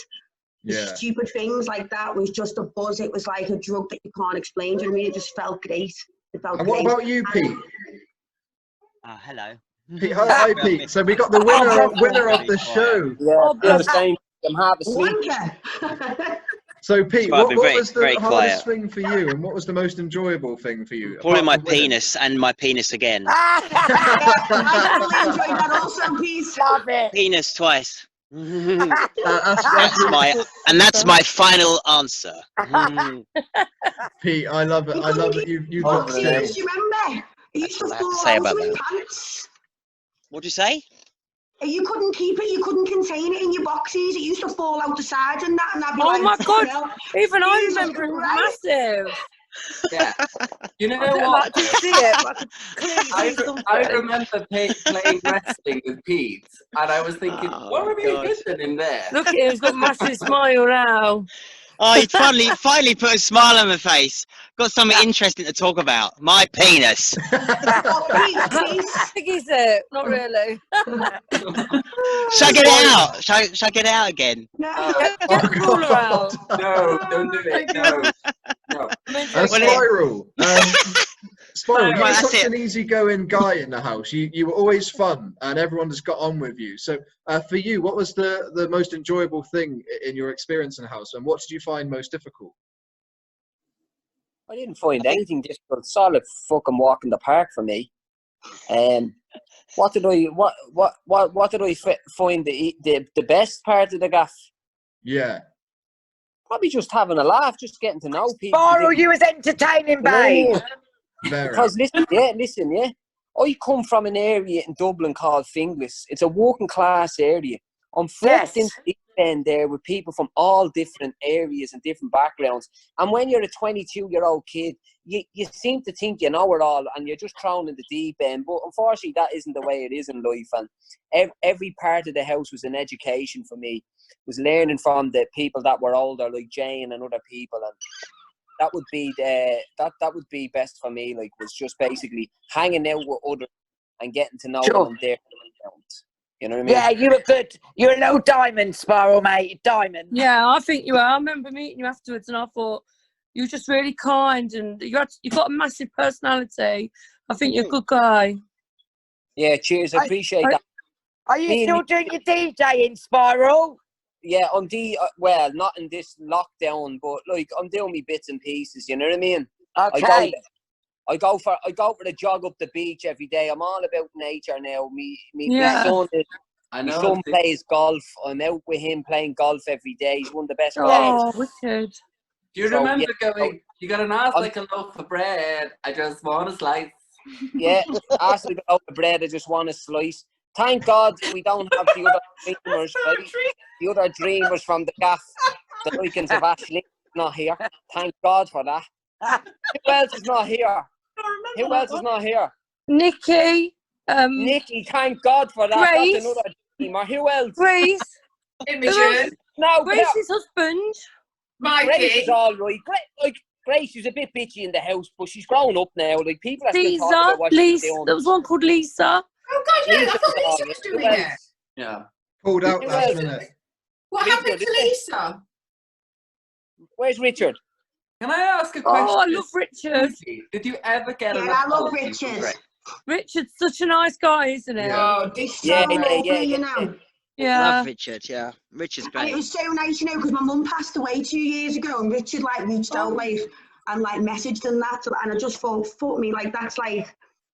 Speaker 11: the stupid things like that, was just a buzz. It was like a drug that you can't explain. Do you know what I mean? It just felt great. It felt
Speaker 1: and
Speaker 11: great.
Speaker 1: What about you, Pete?
Speaker 6: Hello.
Speaker 1: Pete, hi, Pete. So we got the winner of the show.
Speaker 9: Yeah, the same. I'm half asleep.
Speaker 1: So, Pete,
Speaker 6: Well,
Speaker 1: what was the hardest thing for you, and what was the most enjoyable thing for you?
Speaker 6: Probably my penis, and my penis again.
Speaker 11: I really enjoyed that also, Pete.
Speaker 10: Love it.
Speaker 6: Penis twice. That's my final answer.
Speaker 1: Pete, I love it. I love that you got
Speaker 11: Do you remember? You used to fall out of your pants.
Speaker 6: What'd you say?
Speaker 11: You couldn't keep it, you couldn't contain it in your boxies. It used to fall out the sides and that, and I'd be
Speaker 5: oh my God, even I remember it was massive.
Speaker 2: Yeah. You know
Speaker 10: what?
Speaker 2: what?
Speaker 10: I didn't see it, but I could clearly see something.
Speaker 2: I remember playing wrestling with Pete, and I was thinking, what are we hitting in there?
Speaker 5: Look at him, he's got a massive smile now.
Speaker 6: Oh, he finally put a smile on my face. Got something interesting to talk about. My penis.
Speaker 5: I think he's it. Not really.
Speaker 6: Shall I get it out? Shall I get it out again?
Speaker 11: No.
Speaker 5: Get the ruler out.
Speaker 2: No, don't do it. No.
Speaker 1: Spiral. Spiral, you were
Speaker 6: Right,
Speaker 1: such an easygoing guy in the house. You were always fun, and everyone just got on with you. So, for you, what was the most enjoyable thing in your experience in the house, and what did you find most difficult?
Speaker 9: I didn't find anything difficult. Solid fucking walk in the park for me. What did I find the best part of the gaff?
Speaker 1: Yeah.
Speaker 9: Probably just having a laugh, just getting to know people.
Speaker 10: Spiral, you was entertaining, babe.
Speaker 9: Because listen, I come from an area in Dublin called Finglas. It's a working class area. I'm flipped into the end there with people from all different areas and different backgrounds. And when you're a 22-year-old kid, you seem to think you know it all, and you're just thrown in the deep end. But unfortunately, that isn't the way it is in life. And every part of the house was an education for me. It was learning from the people that were older, like Jayne and other people, and that would be that would be best for me. Like, was just basically hanging out with others and getting to know them and their backgrounds. You know what I mean?
Speaker 10: Yeah, you look good. You're a little diamond, Spiral, mate. Diamond.
Speaker 5: Yeah, I think you are. I remember meeting you afterwards, and I thought you were just really kind, and you got a massive personality. I think you're a good guy.
Speaker 9: Yeah, cheers. I appreciate that.
Speaker 10: Are you still doing your DJing, Spiral?
Speaker 9: Yeah, I'm well, not in this lockdown, but like I'm doing me bits and pieces. You know what I mean?
Speaker 10: Okay.
Speaker 9: I go for a jog up the beach every day. I'm all about nature now. My son plays golf. I'm out with him playing golf every day. He's one of the best players.
Speaker 5: Oh, wicked.
Speaker 2: Do you remember going, you got to ask like a loaf of bread, I just want a slice.
Speaker 9: Yeah, ask like a loaf of bread, I just want a slice. Thank God we don't have the other dreamers, right? The other dreamers from the gaff, the Likens of Ashley, not here. Thank God for that. Who else is not here? Who else is not here?
Speaker 5: Nikki.
Speaker 9: Nikki, thank God for that.
Speaker 5: Grace.
Speaker 9: That's another team. Or who else?
Speaker 5: Grace.
Speaker 7: Imogen.
Speaker 9: No,
Speaker 5: Grace's husband.
Speaker 7: Mikey.
Speaker 9: Grace is all right. Grace is a bit bitchy in the house, but she's grown up now. Like, people are still talking about what she's doing.
Speaker 5: There was one called Lisa.
Speaker 7: Oh God, yeah, I thought Lisa was doing it.
Speaker 2: Yeah.
Speaker 1: Pulled out last minute.
Speaker 7: What happened to Lisa?
Speaker 9: Where's Richard?
Speaker 2: Can I ask a question?
Speaker 5: Oh, I love Richard.
Speaker 2: Did you ever get an
Speaker 11: I love
Speaker 2: apology from
Speaker 11: Richard.
Speaker 2: Grace?
Speaker 5: Richard's such a nice guy, isn't he?
Speaker 11: Oh, he's so lovely, you know.
Speaker 5: Yeah.
Speaker 6: Love Richard, yeah. Richard's
Speaker 11: And
Speaker 6: great.
Speaker 11: it was so nice, you know, because my mum passed away 2 years ago, and Richard like reached out like and like messaged and that, and I just thought, fuck me, like that's like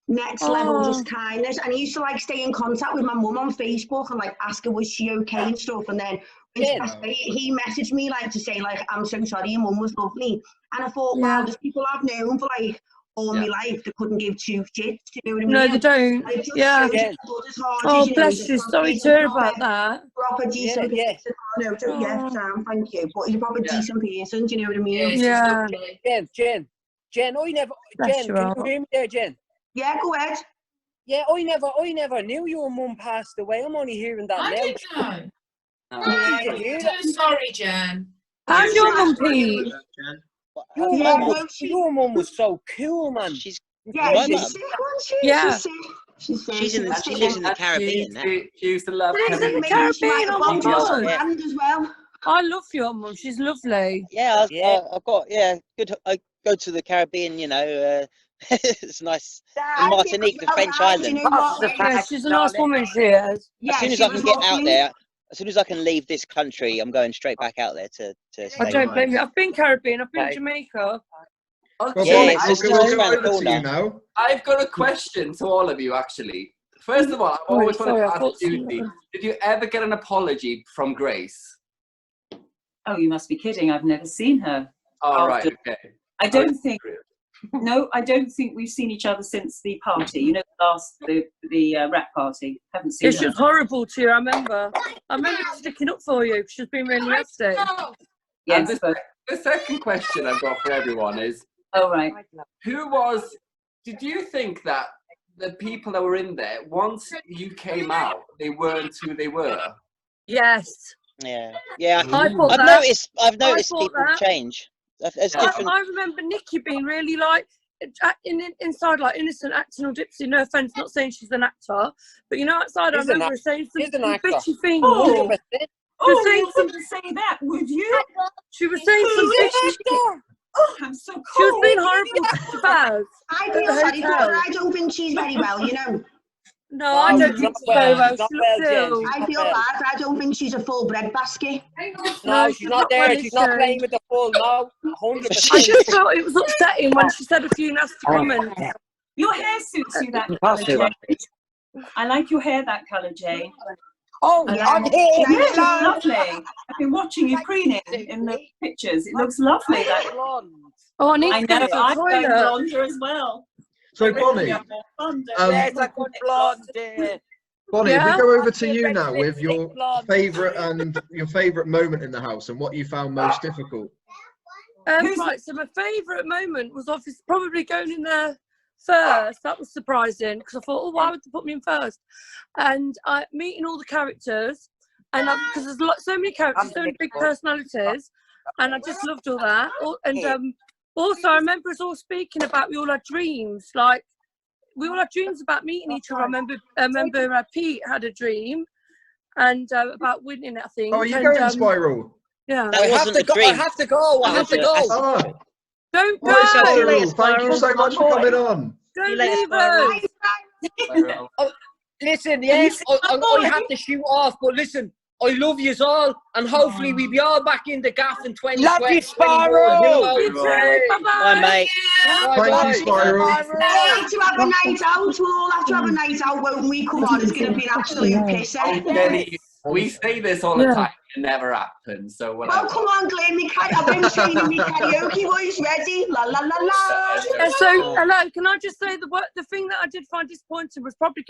Speaker 11: next level just kindness. And he used to like stay in contact with my mum on Facebook and like ask her was she okay and stuff. And then when she passed away, he messaged me like to say like I'm so sorry, your mum was lovely. And I thought, wow, there's people I've known for like all my life that couldn't give two shits. You know what I mean?
Speaker 5: No, they don't.
Speaker 11: And it just
Speaker 5: Yeah.
Speaker 11: shows that God is hard,
Speaker 5: Oh,
Speaker 11: you know,
Speaker 5: bless
Speaker 11: he's
Speaker 5: you.
Speaker 11: a
Speaker 5: Sorry
Speaker 11: he's
Speaker 5: to
Speaker 11: a
Speaker 5: hear about that.
Speaker 11: proper decent person. Oh, no, don't, yeah,
Speaker 5: Oh.
Speaker 11: Sam, thank you. But he's a proper decent person, do you know what I mean?
Speaker 5: Yeah.
Speaker 9: Jen, I never.
Speaker 5: Bless
Speaker 9: Jen,
Speaker 5: you,
Speaker 9: can
Speaker 5: Al.
Speaker 9: you hear me there, Jen?
Speaker 11: Yeah, go ahead.
Speaker 9: Yeah, I never knew your mum passed away. I'm only hearing that
Speaker 7: I
Speaker 9: now.
Speaker 7: didn't know.
Speaker 9: I'm
Speaker 7: so sorry, Jan.
Speaker 5: How's your mum, Pete?
Speaker 9: Your mum was so cool, man.
Speaker 6: She's
Speaker 11: Yeah,
Speaker 6: my
Speaker 11: she's
Speaker 6: mum.
Speaker 11: sick, wasn't she?
Speaker 5: Yeah.
Speaker 11: She's sick. She's sick.
Speaker 6: She lives in the Caribbean now.
Speaker 2: She used to love
Speaker 5: She lives in the
Speaker 11: Maybe she might
Speaker 5: Caribbean,
Speaker 11: have
Speaker 5: oh my
Speaker 11: gone to some
Speaker 5: God.
Speaker 11: land as well.
Speaker 5: I love your mum. She's lovely.
Speaker 6: Yeah, I've got good. I go to the Caribbean, you know. It's nice. In Martinique, the French island.
Speaker 5: Yeah, she's a nice woman, she is.
Speaker 6: As soon as I can get out there, as soon as I can leave this country, I'm going straight back out there to stay.
Speaker 5: I don't blame you. I've been Caribbean. I've been Jamaica.
Speaker 2: Okay,
Speaker 6: it's just around the corner.
Speaker 2: I've got a question to all of you, actually. First of all, I always wanted to ask Suzie, did you ever get an apology from Grace?
Speaker 3: Oh, you must be kidding. I've never seen her.
Speaker 2: Oh, right, okay.
Speaker 3: I don't think, no, I don't think we've seen each other since the party. You know, the rap party. Haven't seen
Speaker 5: Yeah, she was horrible to you, I remember. I remember sticking up for you. She's been really nasty.
Speaker 2: Yes, the second question I've got for everyone is,
Speaker 3: right.
Speaker 2: Did you think that the people that were in there, once you came out, they weren't who they were?
Speaker 5: Yes.
Speaker 6: Yeah.
Speaker 5: I've
Speaker 6: I've noticed people change. It's different.
Speaker 5: I remember Nikki being really like inside like innocent, acting all dipsy. No offense, not saying she's an actor, but you know, outside I remember her saying some bitchy things.
Speaker 3: Oh,
Speaker 5: She was saying
Speaker 3: some to say that, would you?
Speaker 5: She was saying some bitchy.
Speaker 3: Oh, I'm so cold.
Speaker 5: She was being horrible to Baz.
Speaker 11: I feel sorry for her. I don't think she's very well, you know.
Speaker 5: No, I don't think she's very well. She looks ill.
Speaker 11: I feel bad. I don't think she's a full breadbasket.
Speaker 9: No, she's not there. She's not playing with the full. No, 100%.
Speaker 5: I just felt it was upsetting when she said a few nasty comments.
Speaker 3: Your hair suits you that colour, Jane. I like your hair that colour, Jane.
Speaker 10: Oh,
Speaker 3: I'm here. Yeah, it's lovely. I've been watching you preening in the pictures. It looks lovely. That blonde.
Speaker 5: Oh, I need
Speaker 3: I
Speaker 5: to
Speaker 3: know.
Speaker 5: go
Speaker 3: I'm
Speaker 5: to the
Speaker 3: going
Speaker 5: toilet.
Speaker 3: blonder as well.
Speaker 1: So Bonnie,
Speaker 10: There's a good blonde there.
Speaker 1: Bonnie, if
Speaker 5: Yeah?
Speaker 1: we go over to you now with your favourite moment in the house and what you found most difficult.
Speaker 5: Right, so my favourite moment was obviously probably going in there first. That was surprising because I thought, oh, why would they put me in first? And meeting all the characters, and because there's so many characters, so many big personalities, and I just loved all that. And also, I remember us all speaking about we all had dreams, like we all had dreams about meeting each other. I remember Pete had a dream, and about winning it, I think.
Speaker 1: Oh, are you going Spiral?
Speaker 5: Yeah.
Speaker 6: That wasn't a dream.
Speaker 9: I have to go.
Speaker 1: Oh.
Speaker 5: Don't go.
Speaker 1: Spiral, thank you so much for coming on.
Speaker 5: Don't leave us.
Speaker 9: Listen, yes, I have to shoot off, but listen, I love you all, and hopefully we'll be all back in the gaff in 2020.
Speaker 10: Love you, Spiral.
Speaker 5: You too. Bye-bye.
Speaker 6: Bye, mate.
Speaker 1: Thank you, Spiral.
Speaker 11: We'll have to have a night out. We'll all have to have a night out, won't we? Come on, it's going to be an absolute piss.
Speaker 2: Jennie, we say this all the time. It never happens. So when
Speaker 11: Oh, come on, Glyn. I've been training my karaoke voice ready. La la la la.
Speaker 5: So, hello, can I just say the thing that I did find disappointing was probably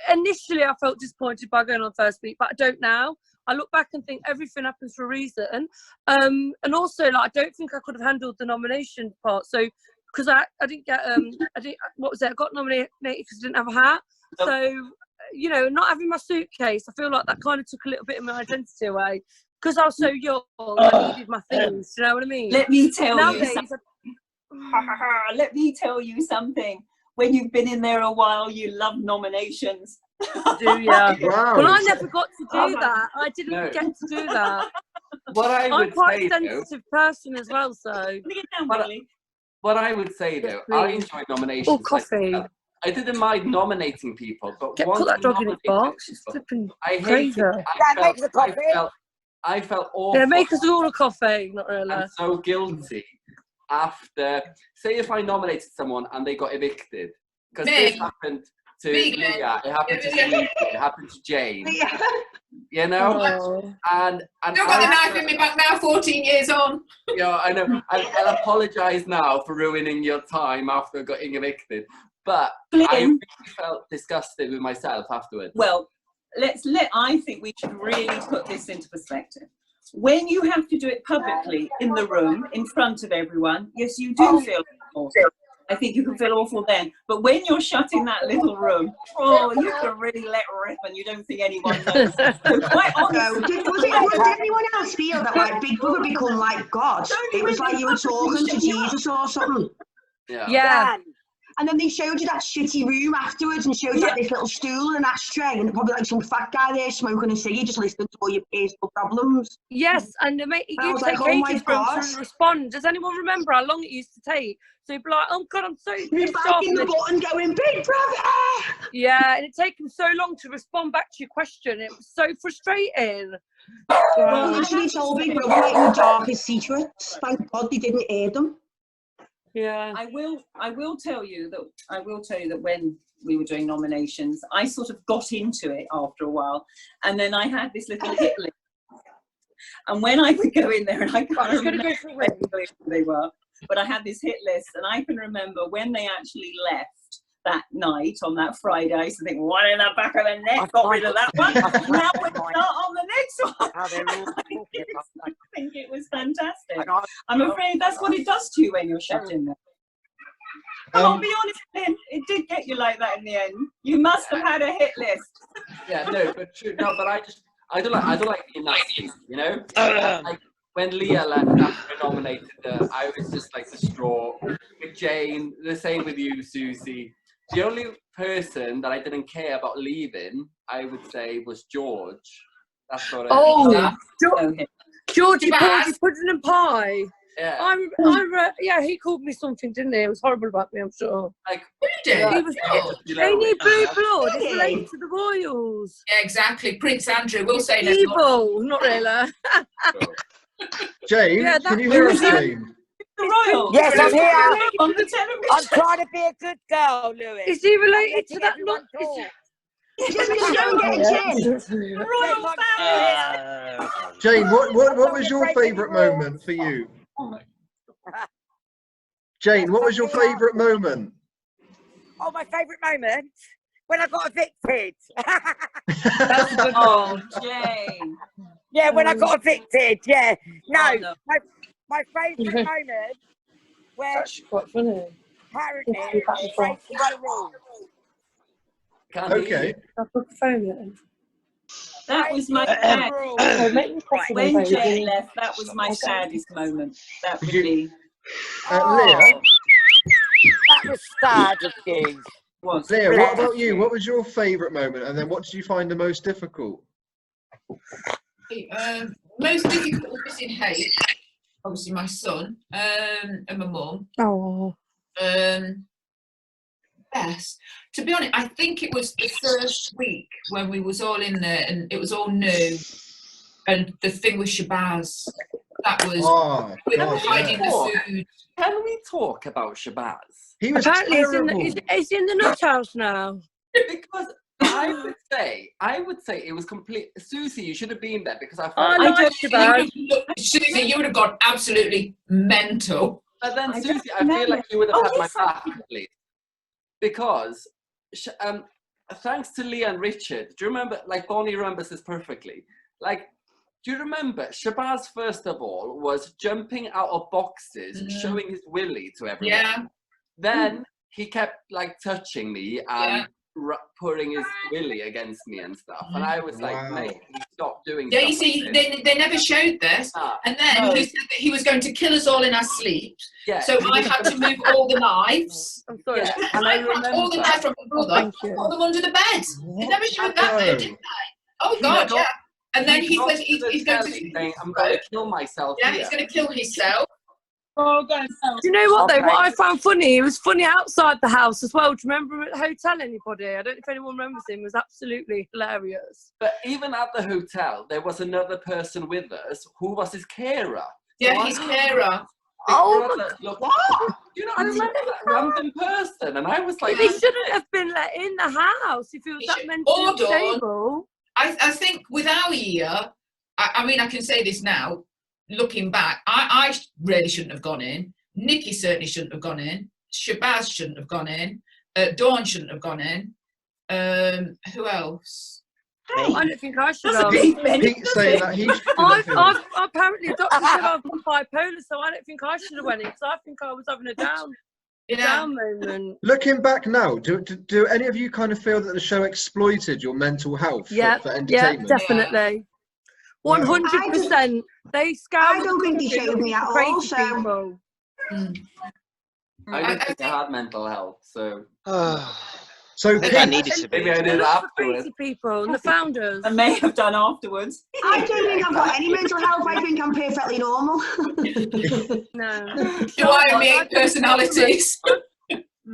Speaker 5: initially I felt disappointed by going on first week, but I don't now. I look back and think everything happens for a reason. And also, like, I don't think I could have handled the nomination part. So because I didn't get what was it? I got nominated because I didn't have a hat. So you know, not having my suitcase, I feel like that kind of took a little bit of my identity away because I was so young. I needed my things. Do you know what I mean?
Speaker 3: Let me tell
Speaker 5: Nowadays,
Speaker 3: you. Let me tell you something. When you've been in there a while, you love nominations.
Speaker 5: Do yeah.
Speaker 1: Wow.
Speaker 5: Well, I never got to do that. I didn't get to do that.
Speaker 2: What I would
Speaker 5: I'm quite
Speaker 2: say,
Speaker 5: a sensitive person as well, so.
Speaker 2: What I would say though,
Speaker 5: Yes,
Speaker 2: I
Speaker 5: please.
Speaker 2: enjoyed nominations.
Speaker 5: Oh, coffee.
Speaker 2: I didn't mind nominating people, but
Speaker 5: Put
Speaker 2: once
Speaker 5: that
Speaker 2: I
Speaker 5: dog in its
Speaker 2: nominated
Speaker 5: box. It's
Speaker 2: people,
Speaker 5: flipping
Speaker 2: I
Speaker 5: crazy.
Speaker 2: hated. I felt awful.
Speaker 5: Yeah, make us all a coffee. Not really.
Speaker 2: I'm so guilty after. Say if I nominated someone and they got evicted, because this happened to Lea, it happened to Suzie, it happened to Jayne. You know, and
Speaker 7: Still got the knife in my back now, 14 years on.
Speaker 2: Yeah, I know. I'll apologise now for ruining your time after getting evicted, but
Speaker 3: Glyn,
Speaker 2: I really felt disgusted with myself afterwards.
Speaker 3: Well, I think we should really put this into perspective. When you have to do it publicly in the room, in front of everyone, yes, you do feel awful. I think you can feel awful then. But when you're shut in that little room, you can really let rip and you don't think anyone knows. So quite honestly.
Speaker 11: Did anyone else feel that like Big Brother become like God? It was like you were talking to Jesus or something.
Speaker 5: Yeah.
Speaker 11: And then they showed you that shitty room afterwards and showed you like this little stool and an ashtray and probably like some fat guy there smoking a ciggy just listening to all your personal problems.
Speaker 5: Yes, and it used to take ages for him to respond. Does anyone remember how long it used to take? So he'd be like, oh God, I'm so pissed off.
Speaker 11: In the button going, Big Brother!
Speaker 5: Yeah, and it'd take him so long to respond back to your question. It was so frustrating.
Speaker 11: Well, literally told Big Brother like your darkest secrets. Thank God they didn't air them.
Speaker 5: Yeah.
Speaker 3: I will tell you that when we were doing nominations, I sort of got into it after a while, and then I had this little hit list. And when I would go in there, and I can't remember where they were, but I had this hit list, and I can remember when they actually left that night on that Friday, I used to think, one in the back of the neck, got rid of that one. Now we start on the next one. I think it was fantastic. I'm afraid that's what it does to you when you're shut in there. I'll be honest, Glyn, it did get you like that in the end. You must have had a hit list.
Speaker 2: Yeah, no, but true. No, but I don't like being nasty, you know? Like, when Lea left after nominated her, I was just like distraught. With Jayne, the same with you, Suzie. The only person that I didn't care about leaving, I would say, was George. That's what I
Speaker 5: Georgie pudding and pie.
Speaker 2: Yeah.
Speaker 5: Yeah, he called me something, didn't he? It was horrible about me, I'm sure.
Speaker 7: Like, who did?
Speaker 5: He was. They need blue blood. It's related to the royals.
Speaker 7: Yeah, exactly. Prince Andrew. We'll say no.
Speaker 5: Evil, not really.
Speaker 1: Jayne, can you hear us, Jayne?
Speaker 10: Yes, I'm here. I'm trying to be a good girl, Louis.
Speaker 5: Is he related to that?
Speaker 1: Jayne, what was your favourite moment for you? Jayne, what was your favourite moment?
Speaker 10: Oh, my favourite moment? When I got evicted.
Speaker 3: Oh, Jayne.
Speaker 10: Yeah, when I got evicted, yeah. No, my favourite moment where
Speaker 5: that's quite funny.
Speaker 10: apparently breaking the rules.
Speaker 1: Okay.
Speaker 3: That was my when Jayne left, that was my saddest moment. That would be
Speaker 1: Lea?
Speaker 10: That was sad of you.
Speaker 1: Lea, what about you? What was your favourite moment, and then what did you find the most difficult?
Speaker 7: Most difficult was missing Hate, obviously my son, and my mum.
Speaker 5: Oh.
Speaker 7: Yes, to be honest, I think it was the first week when we was all in there and it was all new, and the thing with Shabazz, that was hiding the food.
Speaker 2: Can we talk about Shabazz?
Speaker 1: He was
Speaker 5: apparently
Speaker 1: terrible.
Speaker 5: he's in the nut house now.
Speaker 2: Because I would say it was complete. Suzie, you should have been there because I felt
Speaker 5: I like Shabazz.
Speaker 7: Suzie, you would have gone absolutely mental.
Speaker 2: But then Suzie, I feel like you would have had my back at least. Because thanks to Lea and Richard, do you remember, like Bonnie remembers this perfectly, like, do you remember Shabazz first of all was jumping out of boxes, showing his willy to everyone.
Speaker 7: Yeah.
Speaker 2: Then he kept like touching me and putting his willy against me and stuff, and I was like, mate, stop doing
Speaker 7: Yeah, you
Speaker 2: stuff
Speaker 7: see,
Speaker 2: like this.
Speaker 7: they never showed this, and then he said that he was going to kill us all in our sleeps.
Speaker 2: Yeah,
Speaker 7: so I had to move all the knives.
Speaker 5: I'm sorry.
Speaker 2: Yeah,
Speaker 7: And I grabbed all the knives from my brother, put them under the bed. They never showed that though, did they? Oh God, yeah. And then he says he's going to
Speaker 2: saying, I'm going to kill myself.
Speaker 7: Yeah,
Speaker 2: here.
Speaker 7: he's going to kill himself.
Speaker 5: Oh, do you know what though? What I found funny, it was funny outside the house as well. Do you remember him at the hotel? Anybody? I don't know if anyone remembers him. It was absolutely hilarious.
Speaker 2: But even at the hotel, there was another person with us who was his carer.
Speaker 7: Yeah, his carer.
Speaker 2: Look, what? You know, I remember that random person, and I was like,
Speaker 5: he shouldn't have been let in the house if he was that mentally unstable.
Speaker 7: I think with our year, I mean, I can say this now. Looking back, I really shouldn't have gone in. Nikki certainly shouldn't have gone in. Shabazz shouldn't have gone in. Dawn shouldn't have gone in. Who else?
Speaker 5: I don't think I should have.
Speaker 1: Pete's saying that he
Speaker 5: I've apparently a doctor said I've got bipolar, so I don't think I should have went in because I think I was having a down moment.
Speaker 1: Looking back now, do any of you kind of feel that the show exploited your mental health for entertainment?
Speaker 5: Yeah, definitely. 100%. They scoured.
Speaker 11: I don't think they showed me at all. So.
Speaker 2: I don't think I had mental health, so.
Speaker 1: So
Speaker 6: I needed to be.
Speaker 2: Maybe I did afterwards.
Speaker 5: People and the founders.
Speaker 3: I may have done afterwards.
Speaker 11: I don't think I've got any mental health. I think I'm perfectly normal.
Speaker 5: No.
Speaker 7: Do I have 8 personalities?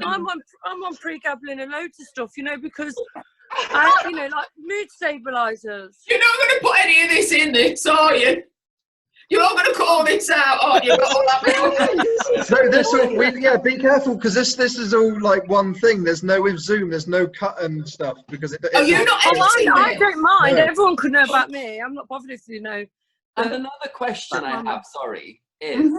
Speaker 5: I'm on pre-gambling and loads of stuff, you know, because you know, like mood stabilizers.
Speaker 7: You're not going to put any of this in this, are you? You're not going to cut all this out, are you?
Speaker 1: So this will, be careful because this is all like one thing. There's no with Zoom. There's no cut and stuff because it.
Speaker 7: You're not editing
Speaker 5: I don't mind.
Speaker 1: No.
Speaker 5: Everyone could know about me. I'm not bothered if you know.
Speaker 2: And another question I have, is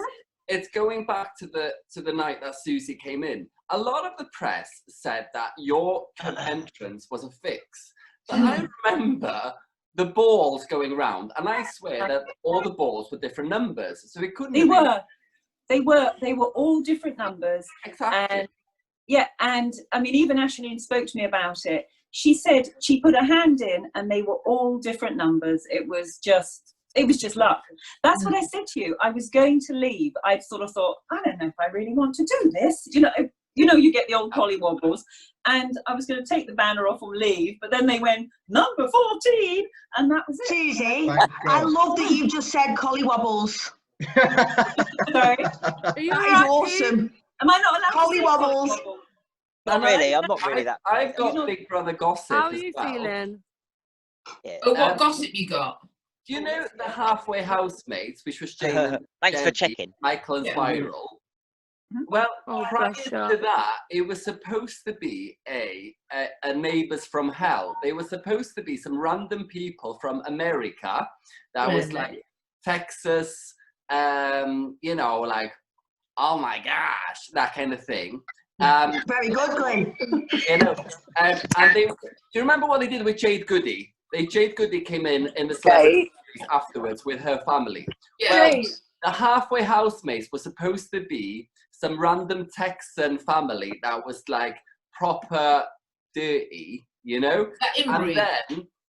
Speaker 2: it's going back to the night that Suzie came in. A lot of the press said that your entrance was a fix, but I remember the balls going round, and I swear that all the balls were different numbers, so it couldn't.
Speaker 3: They were all different numbers.
Speaker 2: Exactly.
Speaker 3: And I mean, even Ashley spoke to me about it. She said she put her hand in, and they were all different numbers. It was just luck. That's what I said to you. I was going to leave. I sort of thought, I don't know if I really want to do this. You know, you get the old collywobbles, and I was going to take the banner off and leave, but then they went number 14, and that was it.
Speaker 11: Suzie, I love that you just said collywobbles.
Speaker 3: Sorry,
Speaker 11: that is awesome.
Speaker 3: Am I not allowed
Speaker 11: collywobbles?
Speaker 3: to say collywobbles?
Speaker 6: Not really. I'm not really that.
Speaker 2: I've got Big Brother gossip.
Speaker 5: How are you feeling?
Speaker 6: Yeah.
Speaker 7: Oh, what gossip you got?
Speaker 2: Do you know the halfway housemates, which was Jayne and
Speaker 6: Thanks for checking.
Speaker 2: Michael and Spiral? Well, prior to that, it was supposed to be a Neighbours from Hell. They were supposed to be some random people from America that was like Texas, you know, like, oh my gosh, that kind of thing.
Speaker 11: Very good, Glyn.
Speaker 2: You know, and they, do you remember what they did with Jade Goody? Jade Goody came in the celebrity afterwards with her family.
Speaker 7: Yeah.
Speaker 2: Well, the halfway housemates were supposed to be some random Texan family that was like proper dirty, you know? And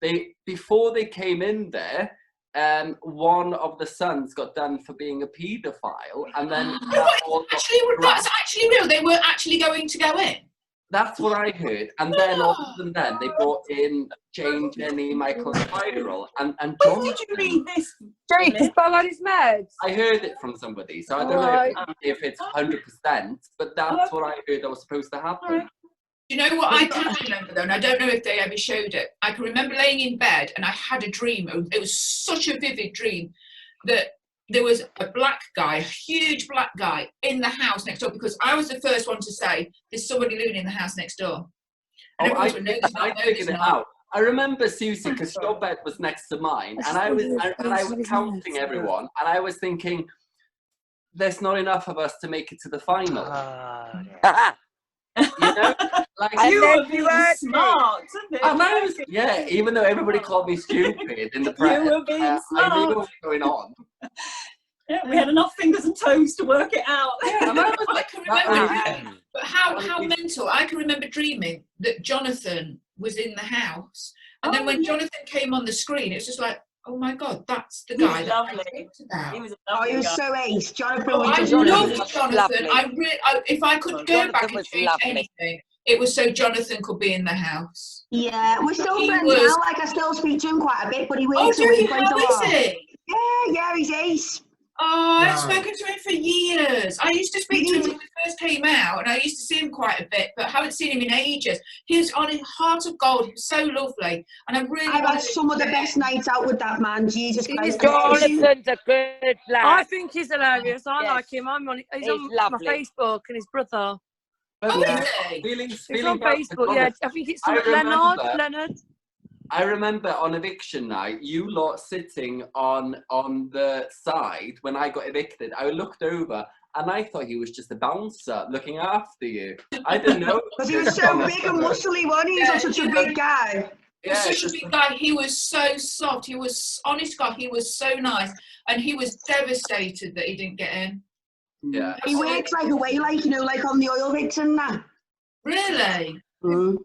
Speaker 2: then before they came in there, one of the sons got done for being a paedophile, and then
Speaker 7: that's actually real. They were actually going to go in.
Speaker 2: That's what I heard, and then all of them then they brought in Jane, Jennie, Michael, and Spiral, and John.
Speaker 3: Did you read this?
Speaker 5: Jake is fell on his meds.
Speaker 2: I heard it from somebody, so I don't know if it's 100%, but that's what I heard that was supposed to happen.
Speaker 7: You know what I can remember though, and I don't know if they ever showed it. I can remember laying in bed and I had a dream. It was such a vivid dream that there was a black guy, a huge black guy in the house next door, because I was the first one to say, there's somebody living in the house next door. And
Speaker 2: I figured it out. I remember Suzie because your bed was next to mine, and I was counting everyone, and I was thinking, there's not enough of us to make it to the final. You know, like
Speaker 3: you were smart.
Speaker 2: And I was, even though everybody called me stupid in the press,
Speaker 3: you were being smart.
Speaker 2: I knew what was going on.
Speaker 3: Yeah, we had enough fingers and toes to work it out.
Speaker 7: Yeah, and I can remember mental? I can remember dreaming that Jonathan was in the house, and then when Jonathan came on the screen, it's just like, oh my God, that's the guy that I talked about.
Speaker 3: He was a
Speaker 11: Oh,
Speaker 3: lovely
Speaker 11: he was
Speaker 3: guy.
Speaker 11: so ace. Jonathan
Speaker 7: Oh,
Speaker 11: was
Speaker 7: I
Speaker 11: just
Speaker 7: loved
Speaker 11: brilliant.
Speaker 7: Jonathan.
Speaker 3: Lovely.
Speaker 7: If I could go back and change anything, it was so Jonathan could be in the house.
Speaker 11: Yeah, we're still
Speaker 7: He
Speaker 11: friends
Speaker 7: was-
Speaker 11: now. Like, I still speak to him quite a bit, but he
Speaker 7: Oh,
Speaker 11: works
Speaker 7: do
Speaker 11: away
Speaker 7: you?
Speaker 11: quite a
Speaker 7: How is
Speaker 11: lot.
Speaker 7: he?
Speaker 11: Yeah, he's ace.
Speaker 7: Oh, I've
Speaker 1: Wow.
Speaker 7: spoken to him for years. I used to speak to him when he first came out, and I used to see him quite a bit, but I haven't seen him in ages. He was on his heart of gold. He was so lovely, and I really.
Speaker 11: I've had some of the best nights out with that man. Jesus Christ.
Speaker 10: Jonathan's a good lad.
Speaker 5: I think he's hilarious. I
Speaker 10: Yes.
Speaker 5: like him. He's
Speaker 10: He's
Speaker 5: on
Speaker 10: lovely.
Speaker 5: my Facebook and his brother.
Speaker 2: But
Speaker 7: is
Speaker 5: It's
Speaker 2: feeling
Speaker 5: on
Speaker 2: bad for
Speaker 5: Facebook, yeah.
Speaker 2: Jonathan.
Speaker 5: I think it's
Speaker 2: I remember-
Speaker 5: Leonard.
Speaker 2: I remember on eviction night, you lot sitting on the side when I got evicted. I looked over and I thought he was just a bouncer looking after you. I didn't know.
Speaker 11: Because he was so big and muscly, wasn't he? He's such a big guy.
Speaker 7: He was such a big guy. He was so soft. He was, honest God, he was so nice, and he was devastated that he didn't get in.
Speaker 2: Yeah.
Speaker 11: He works like away, like, you know, like on the oil rigs and that.
Speaker 7: Really?
Speaker 11: Mm.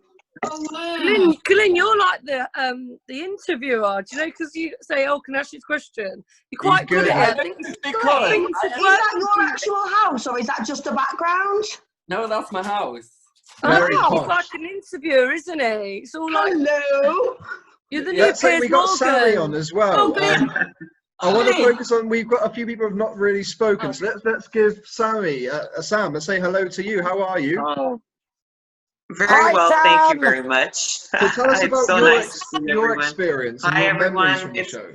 Speaker 7: Oh wow.
Speaker 5: Glyn, you're like the interviewer. Do you know? Because you say, "Oh, can I ask you a question?" You're quite good at it. I think
Speaker 11: Is that your actual house, or is that just the background?
Speaker 2: No, that's my house.
Speaker 1: Very
Speaker 5: He's
Speaker 1: posh.
Speaker 5: like an interviewer, isn't he? It's all like,
Speaker 11: hello.
Speaker 5: You're the new
Speaker 1: Let's say
Speaker 5: Piers
Speaker 1: we got
Speaker 5: Morgan.
Speaker 1: Sammy on as well.
Speaker 5: Oh, Glyn.
Speaker 1: I want to
Speaker 5: Hey.
Speaker 1: focus on. We've got a few people who have not really spoken, so let's give Sammy Sam. Let's say hello to you. How are you?
Speaker 5: Oh.
Speaker 8: Very well, thank you very much.
Speaker 1: So tell us
Speaker 8: It's
Speaker 1: about
Speaker 8: so
Speaker 1: your,
Speaker 8: nice to see
Speaker 1: your
Speaker 8: everyone.
Speaker 1: experience and
Speaker 8: Hi
Speaker 1: your memories
Speaker 8: everyone.
Speaker 1: from the show.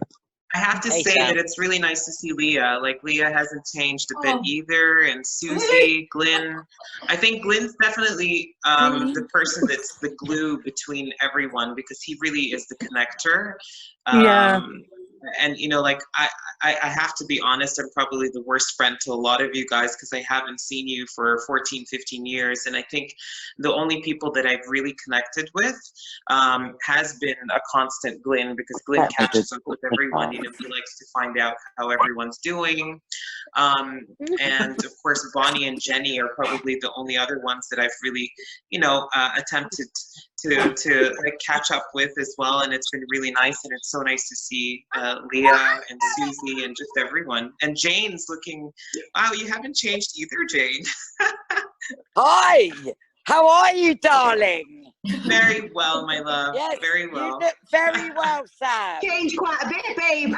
Speaker 8: I have to
Speaker 9: Hey,
Speaker 8: say
Speaker 9: Sam.
Speaker 8: that it's really nice to see Lea. Like, Lea hasn't changed a bit
Speaker 7: Oh.
Speaker 8: either, and Suzie, Glyn. I think Glyn's definitely the person that's the glue between everyone, because he really is the connector.
Speaker 5: Yeah.
Speaker 8: And you know, like I have to be honest, I'm probably the worst friend to a lot of you guys because I haven't seen you for 14, 15 years. And I think the only people that I've really connected with has been a constant Glyn, because Glyn catches up with everyone. You know, he likes to find out how everyone's doing. And of course, Bonnie and Jennie are probably the only other ones that I've really, you know, attempted to like, catch up with as well, and it's been really nice, and it's so nice to see Lea and Suzie and just everyone. And Jayne's looking, wow, you haven't changed either, Jayne.
Speaker 10: Hi, how are you, darling?
Speaker 8: Very well, my love.
Speaker 10: Yes,
Speaker 8: very well.
Speaker 10: You look very well, Sam.
Speaker 11: Changed quite a bit, babe.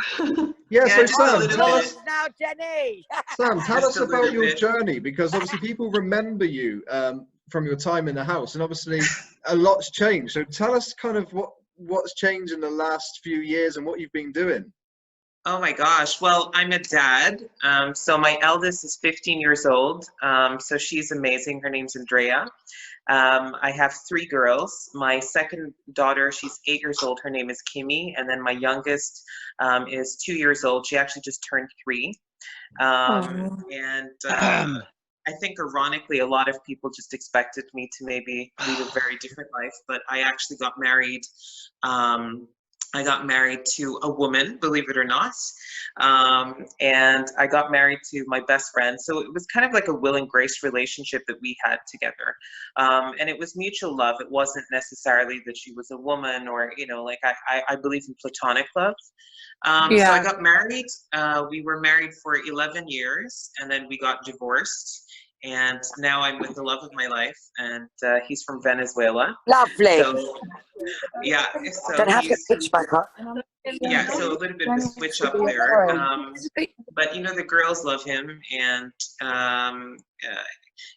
Speaker 1: Yeah, so
Speaker 8: just a
Speaker 1: Sam,
Speaker 8: little
Speaker 1: tell
Speaker 8: bit.
Speaker 1: us,
Speaker 10: Now, Jennie.
Speaker 1: Sam, tell
Speaker 8: Just
Speaker 1: us
Speaker 8: a
Speaker 1: about
Speaker 8: little
Speaker 1: your
Speaker 8: bit.
Speaker 1: journey, because obviously people remember you from your time in the house, and obviously a lot's changed. So tell us kind of what's changed in the last few years and what you've been doing.
Speaker 8: Oh my gosh. Well, I'm a dad. So my eldest is 15 years old. So she's amazing. Her name's Andrea. I have 3 girls. My second daughter, she's 8 years old. Her name is Kimmy. And then my youngest is 2 years old. She actually just turned 3. And I think ironically, a lot of people just expected me to maybe lead a very different life, but I actually got married. I got married to a woman, believe it or not. And I got married to my best friend. So it was kind of like a will and grace relationship that we had together. And it was mutual love. It wasn't necessarily that she was a woman or, you know, like I believe in platonic love. So I got married. We were married for 11 years and then we got divorced. And now I'm with the love of my life, and he's from Venezuela.
Speaker 10: Lovely.
Speaker 8: So, yeah. So
Speaker 10: Don't have to pitch back up.
Speaker 8: yeah, so a little bit of a switch up there. But you know, the girls love him, and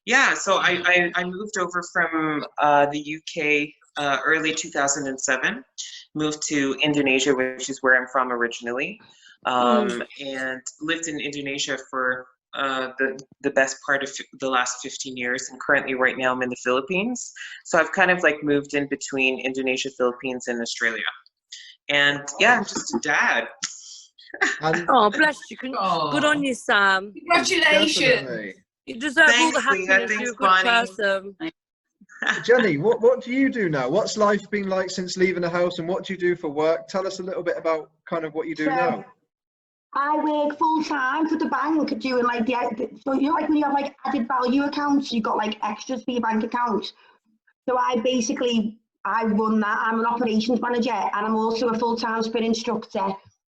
Speaker 8: yeah. So I moved over from the UK early 2007. Moved to Indonesia, which is where I'm from originally, and lived in Indonesia for the best part of the last 15 years, and currently right now I'm in the Philippines. So I've kind of like moved in between Indonesia, Philippines, and Australia. And yeah, I'm just a dad.
Speaker 5: Oh, bless you. Good on you, Sam.
Speaker 7: Congratulations.
Speaker 1: Definitely.
Speaker 5: You deserve all the
Speaker 8: Thanks, Lea.
Speaker 5: happiness.
Speaker 8: Thanks,
Speaker 5: You're a good
Speaker 8: Bonnie.
Speaker 5: person.
Speaker 1: Jennie, what do you do now? What's life been like since leaving the house, and what do you do for work? Tell us a little bit about kind of what you do now.
Speaker 11: I work full time for the bank doing like so you know like when you have like added value accounts, you've got like extras for your bank account. So I run that. I'm an operations manager and I'm also a full-time spin instructor.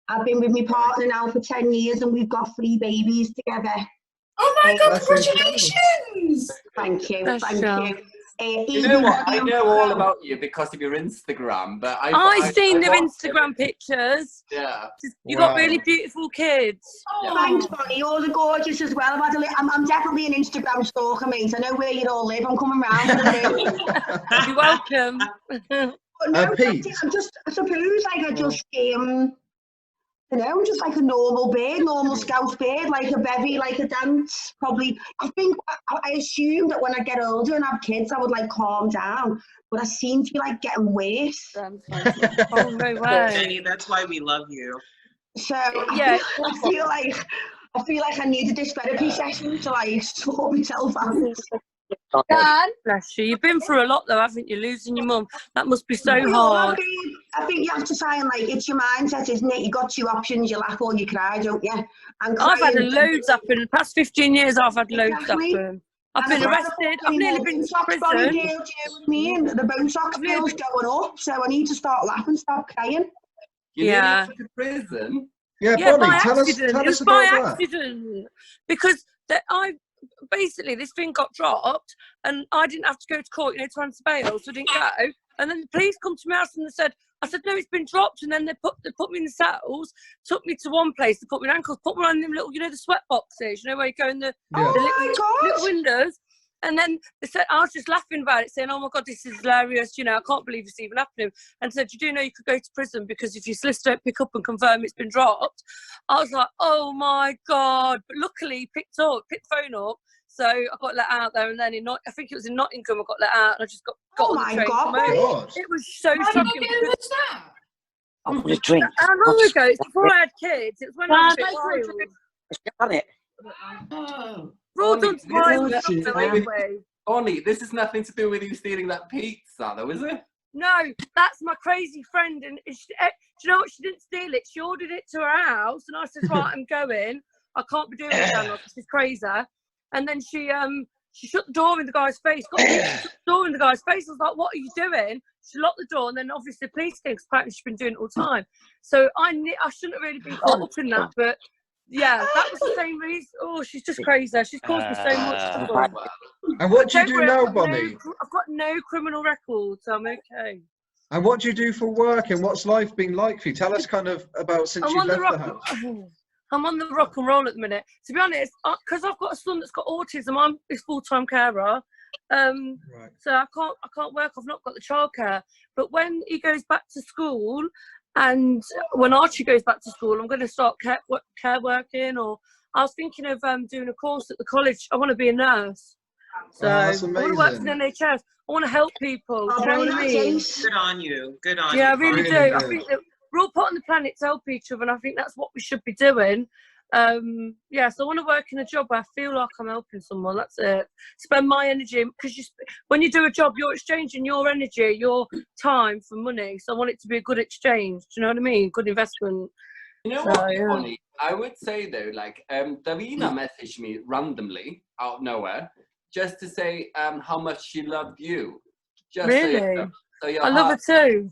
Speaker 11: I've been with my partner now for 10 years and we've got 3 babies together.
Speaker 7: Oh my God, congratulations!
Speaker 11: Thank you, thank you.
Speaker 2: You know what? I know all about you because of your Instagram, but
Speaker 5: I've seen their Instagram pictures.
Speaker 2: Yeah.
Speaker 5: You got really beautiful kids.
Speaker 11: Oh. Thanks, Bonnie. You're gorgeous as well. I'm definitely an Instagram stalker, mate. I know where you all live. I'm coming round.
Speaker 5: You're welcome.
Speaker 11: But no,
Speaker 1: Pete.
Speaker 11: I suppose you know, I'm just like a normal bird, normal scout bird, like a bevy, like a dance. Probably, I assumed that when I get older and have kids, I would like calm down, but I seem to be like getting worse.
Speaker 5: Oh no way!
Speaker 8: Jennie, that's why we love you.
Speaker 11: So yeah, I feel like I needed this therapy session to like sort myself out.
Speaker 5: Bless you. You've been through a lot though, haven't you? Losing your mum. That must be so hard.
Speaker 11: I think you have to try and like, it's your mindset, isn't it? You got 2 options, you laugh or you cry, don't you? And
Speaker 5: I've had loads happen. The past 15 years I've had loads happen. I've been arrested. I've nearly been to prison.
Speaker 11: The Botox bill's going up, so I need to start laughing, stop crying.
Speaker 2: You nearly went to prison?
Speaker 1: Yeah, Bonnie, tell us
Speaker 5: it was
Speaker 1: about
Speaker 5: by
Speaker 1: that.
Speaker 5: accident. Because basically this thing got dropped and I didn't have to go to court, you know, to answer bail, so I didn't go. And then the police come to my house and they said, I said, no, it's been dropped. And then they put me in the cells, took me to one place, they put me in ankles, put me on them little, you know, the sweat boxes, you know, where you go in the little windows. And then they said, I was just laughing about it, saying, oh my God, this is hilarious, you know, I can't believe it's even happening. And said, you do know you could go to prison because if your solicitor don't pick up and confirm it's been dropped. I was like, oh my God. But luckily he picked the phone up. So I got let out there, and then I think it was in Nottingham, I got let out, and I just got on the train. It was so shocking.
Speaker 7: How was that?
Speaker 9: I'm going to drink.
Speaker 5: How long ago? It's before I had kids. It was when I was a bit
Speaker 7: Oh.
Speaker 5: We're all done tomorrow.
Speaker 2: Bonnie, this is nothing to do with you stealing that pizza, though, is it?
Speaker 5: No, that's my crazy friend, and do you know what? She didn't steal it. She ordered it to her house, and I said, right, I'm going. I can't be doing it now. This is crazy. And then she shut the door in the guy's face. Got she shut the door in the guy's face. I was like, what are you doing? She locked the door, and then obviously the police came, because apparently she's been doing it all the time. So I shouldn't have really been caught up in that, but yeah, that was the same reason. Oh, she's just crazy. She's caused me so much trouble.
Speaker 1: And what do you do now, Bonnie?
Speaker 5: I've got no criminal record, so I'm okay.
Speaker 1: And what do you do for work, and what's life been like for you? Tell us kind of about since you've left the house.
Speaker 5: I'm on the rock and roll at the minute. To be honest, because I've got a son that's got autism, I'm his full-time carer. So I can't work. I've not got the childcare. But when he goes back to school, and when Archie goes back to school, I'm going to start care working. Or I was thinking of doing a course at the college. I want to be a nurse. So I want to work for the NHS. I want to help people. Do you know what I mean?
Speaker 8: Good on you. Good on you.
Speaker 5: Yeah, I really do. I think that we're all put on the planet to help each other, and I think that's what we should be doing. So I want to work in a job where I feel like I'm helping someone. That's it. Spend my energy, because when you do a job, you're exchanging your energy, your time for money. So I want it to be a good exchange. Do you know what I mean? Good investment.
Speaker 2: You know what, Bonnie? I would say though, like Davina messaged me randomly out of nowhere just to say how much she loved you. Just
Speaker 5: really?
Speaker 2: So your
Speaker 5: I love her too.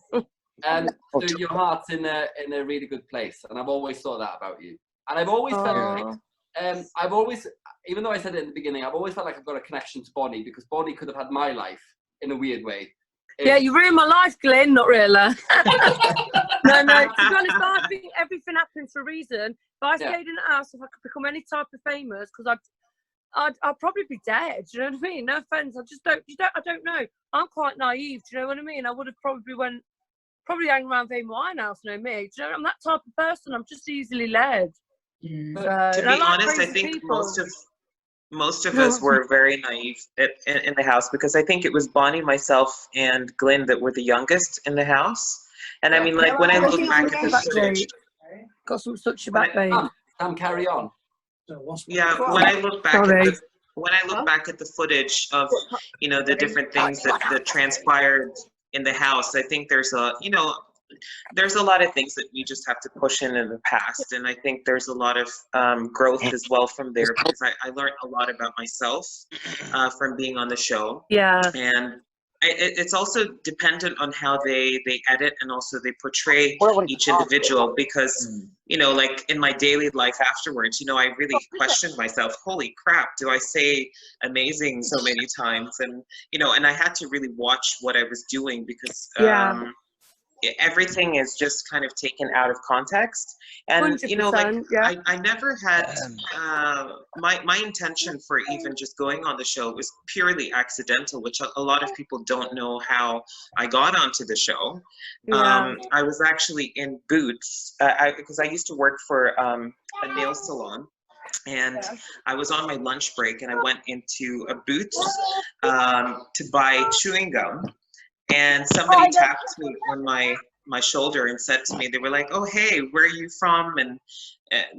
Speaker 2: And so your heart's in a really good place, and I've always thought that about you. And I've always felt like, I've always, even though I said it in the beginning, I've always felt like I've got a connection to Bonnie, because Bonnie could have had my life in a weird way.
Speaker 5: Yeah, you ruined my life, Glyn, not really. No, to be honest, I think everything happens for a reason. If I stayed in the house, if I could become any type of famous, because I'd probably be dead. Do you know what I mean? No offense, I don't know. I'm quite naive. Do you know what I mean? I would have probably hang around Amy Winehouse, know me. Do you know, I'm that type of person. I'm just easily led.
Speaker 8: To be honest, I think most of us were very naive in the house, because I think it was Bonnie, myself, and Glyn that were the youngest in the house. And I mean, like, when I look back at the footage,
Speaker 5: got some such a back pain.
Speaker 2: Carry on.
Speaker 8: Yeah, when I look back at the footage of, you know, the different things that transpired in the house, I think there's there's a lot of things that we just have to push in the past, and I think there's a lot of growth as well from there, because I learned a lot about myself from being on the show.
Speaker 5: Yeah.
Speaker 8: And it's also dependent on how they edit, and also they portray each individual, because you know, like in my daily life afterwards, you know, I really questioned myself. Holy crap, do I say amazing so many times? And you know, and I had to really watch what I was doing, because everything is just kind of taken out of context. And you know, like I never had my intention for even just going on the show was purely accidental, which a lot of people don't know how I got onto the show. I was actually in Boots because I used to work for a nail salon. And I was on my lunch break, and I went into a Boots to buy chewing gum. And somebody tapped me on my shoulder and said to me, they were like, "Oh, hey, where are you from?" And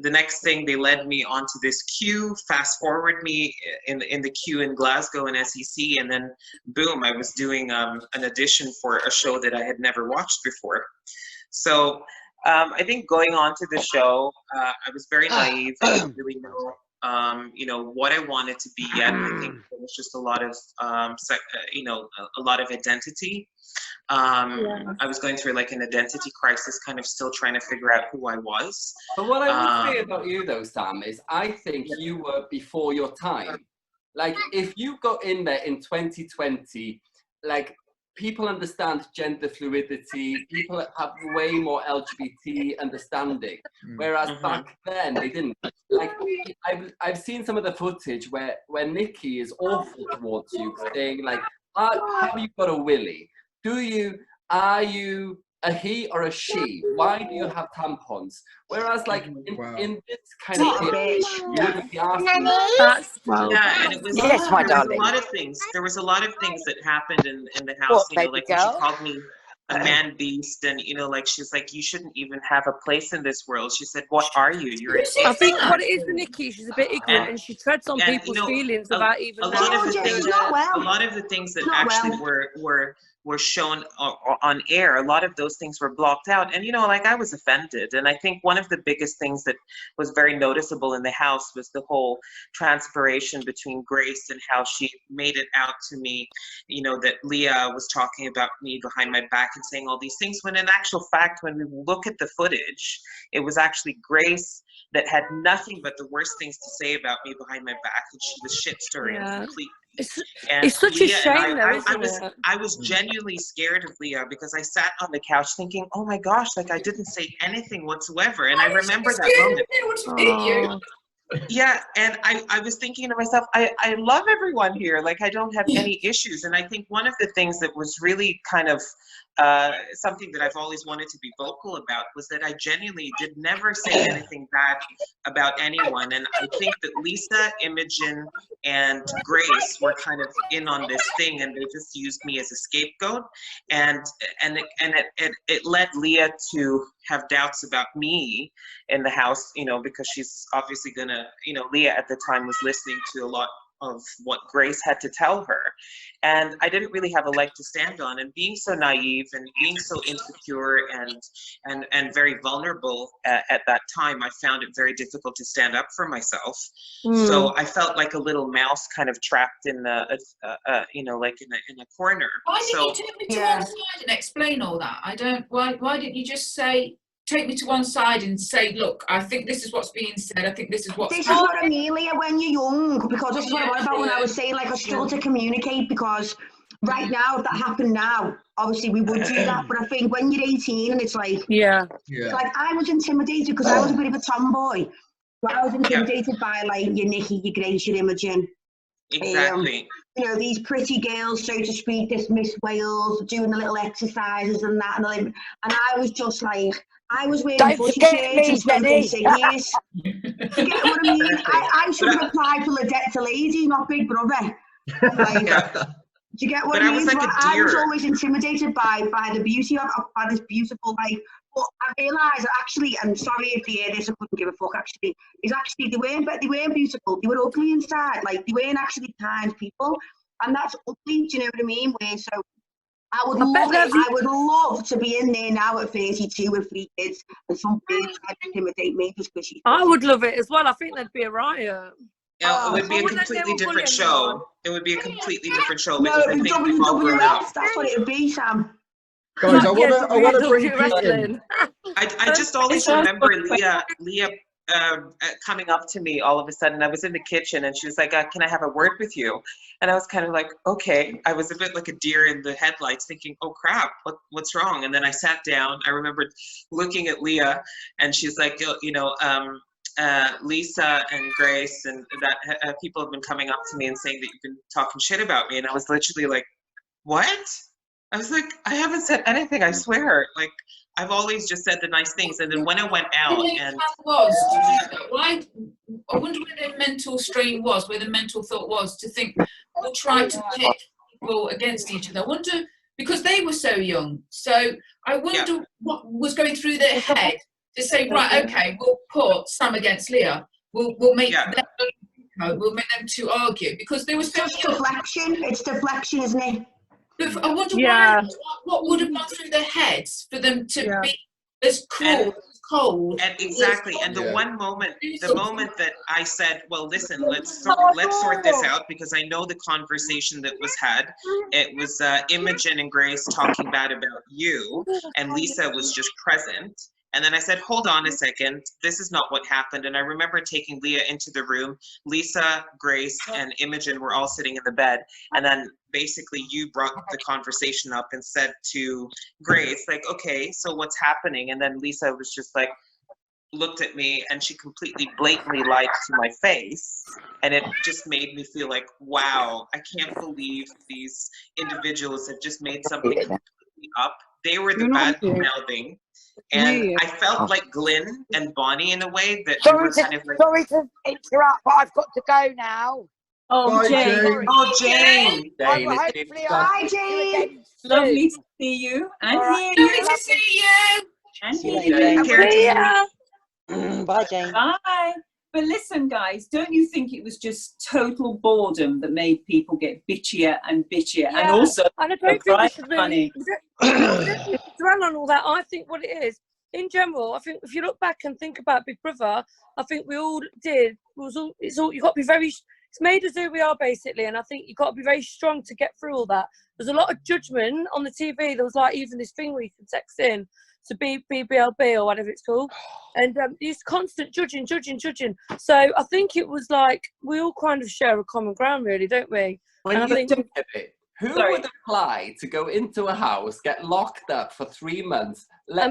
Speaker 8: the next thing, they led me onto this queue, fast forward me in the queue in Glasgow and SEC. And then boom, I was doing an audition for a show that I had never watched before. So I think going on to the show, I was very naive. I didn't really know you know, what I wanted to be yet. I think there was just a lot of you know, a lot of identity. I was going through like an identity crisis, kind of still trying to figure out who I was.
Speaker 2: But what I would say about you though, Sam, is I think you were before your time. Like if you got in there in 2020, like people understand gender fluidity, people have way more LGBT understanding, whereas back then they didn't. Like I've seen some of the footage where Nikki is awful towards you, saying like, have you got a willy? Are you a he or a she? Why do you have tampons? Whereas like in this kind of you wouldn't be asking.
Speaker 8: Yeah, and it was there was a lot of things. There was a lot of things that happened in the house. You know, like when she called me a man beast, and you know, like she's like, you shouldn't even have a place in this world. She said, "What are you? You're."
Speaker 5: I think what it is with Nikki, she's a bit ignorant, and she treads on people's feelings without even.
Speaker 8: A lot of the things that actually were shown on air, a lot of those things were blocked out, and you know, like I was offended. And I think one of the biggest things that was very noticeable in the house was the whole transpiration between Grace and how she made it out to me, you know, that Lea was talking about me behind my back and saying all these things, when in actual fact, when we look at the footage, it was actually Grace that had nothing but the worst things to say about me behind my back, and she was shit-stirring completely.
Speaker 5: It's such a shame, though, isn't it?
Speaker 8: I was genuinely scared of Lea, because I sat on the couch thinking, oh my gosh, like I didn't say anything whatsoever. And I remember that moment. Yeah, and I was thinking to myself, I love everyone here. Like I don't have any issues. And I think one of the things that was really kind of something that I've always wanted to be vocal about was that I genuinely did never say anything bad about anyone. And I think that Lisa, Imogen, and Grace were kind of in on this thing, and they just used me as a scapegoat. And it led Lea to have doubts about me in the house, you know, because she's obviously gonna, you know, Lea at the time was listening to a lot of what Grace had to tell her. And I didn't really have a leg to stand on, and being so naive and being so insecure and very vulnerable at that time, I found it very difficult to stand up for myself. So I felt like a little mouse kind of trapped in the, you know, like in a corner.
Speaker 7: Why didn't you take me to one side and explain all that? I don't, why didn't you just say, take me to one side and say, look, I think this is what's being said. I think this is what's.
Speaker 11: This is what I mean, Lea, when you're young, because this is what I was about when I was saying, like, I struggle to communicate, because right now, if that happened now, obviously we would do that. But I think when you're 18 and it's like, it's like I was intimidated because I was a bit of a tomboy. But I was intimidated by like your Nikki, your Grace, your Imogen.
Speaker 8: Exactly.
Speaker 11: You know, these pretty girls, so to speak, this Miss Wales, doing the little exercises and that. And I was just like, I was wearing bushy shirts and smoking ciggies. You get what I mean? I should have applied for the lady, not Big Brother. Like, do you get what I mean?
Speaker 8: Like
Speaker 11: I was always intimidated by the beauty of by this beautiful life. But I realised actually, and sorry if they hear this, I couldn't give a fuck. Actually, is actually they weren't beautiful. They were ugly inside. Like they weren't actually kind people, and that's ugly. Do you know what I mean? I would love to be in there now at 32 with 3 kids and some bitch trying to intimidate me just because she's.
Speaker 5: I would love it as well. I think there'd be a riot.
Speaker 8: It would be a completely different show. It would be a completely different show because I think they've all grown up.
Speaker 11: That's what it would be, Sam.
Speaker 1: Guys, I want to bring Pete in.
Speaker 8: I just always remember Lea coming up to me all of a sudden. I was in the kitchen and she was like, can I have a word with you? And I was kind of like, okay. I was a bit like a deer in the headlights thinking, oh crap, what's wrong? And then I sat down. I remember looking at Lea and she's like, Lisa and Grace and that people have been coming up to me and saying that you've been talking shit about me. And I was literally like, what? I was like, I haven't said anything, I swear. Like, I've always just said the nice things. And then when I went out and...
Speaker 7: I wonder where their mental strain was, where the mental thought was to think, we'll try to pit people against each other. I wonder, because they were so young. So I wonder what was going through their head to say, right, okay, we'll put Sam against Lea. We'll make them... We'll make them to argue because they were so young.
Speaker 11: Deflection. It's deflection, isn't it?
Speaker 7: But I wonder what would have gone through their heads for them to be as cruel, as cold.
Speaker 8: And exactly. And the moment that I said, well, listen, let's sort this out because I know the conversation that was had. It was Imogen and Grace talking bad about you, and Lisa was just present. And then I said, hold on a second, this is not what happened. And I remember taking Lea into the room. Lisa, Grace, and Imogen were all sitting in the bed. And then basically you brought the conversation up and said to Grace, like, okay, so what's happening? And then Lisa was just like, looked at me and she completely blatantly lied to my face. And it just made me feel like, wow, I can't believe these individuals have just made something completely up. They were the bad mouthing. And I felt like Glyn and Bonnie in a way that
Speaker 10: sorry
Speaker 8: kind of like...
Speaker 10: Sorry to interrupt, but I've got to go now.
Speaker 5: Oh, Jayne.
Speaker 8: Oh, Jayne.
Speaker 11: Bye, Jayne.
Speaker 3: Lovely to see you. And
Speaker 7: Lovely to see you.
Speaker 3: And
Speaker 8: hear
Speaker 3: you.
Speaker 12: Bye, Jayne.
Speaker 3: Bye. But listen, guys, don't you think it was just total boredom that made people get bitchier and bitchier?
Speaker 5: Yeah.
Speaker 3: And also,
Speaker 5: and I don't think we should really dwell on all that. I think what it is, in general, I think if you look back and think about Big Brother, I think we all did. It's all you got to be very. It's made us who we are, basically, and I think you got to be very strong to get through all that. There's a lot of judgment on the TV. There was like even this thing where you can text in to BBLB or whatever it's called, and these constant judging. So I think it was like we all kind of share a common ground, really, don't we?
Speaker 2: When you think of it, who would apply to go into a house, get locked up for 3 months,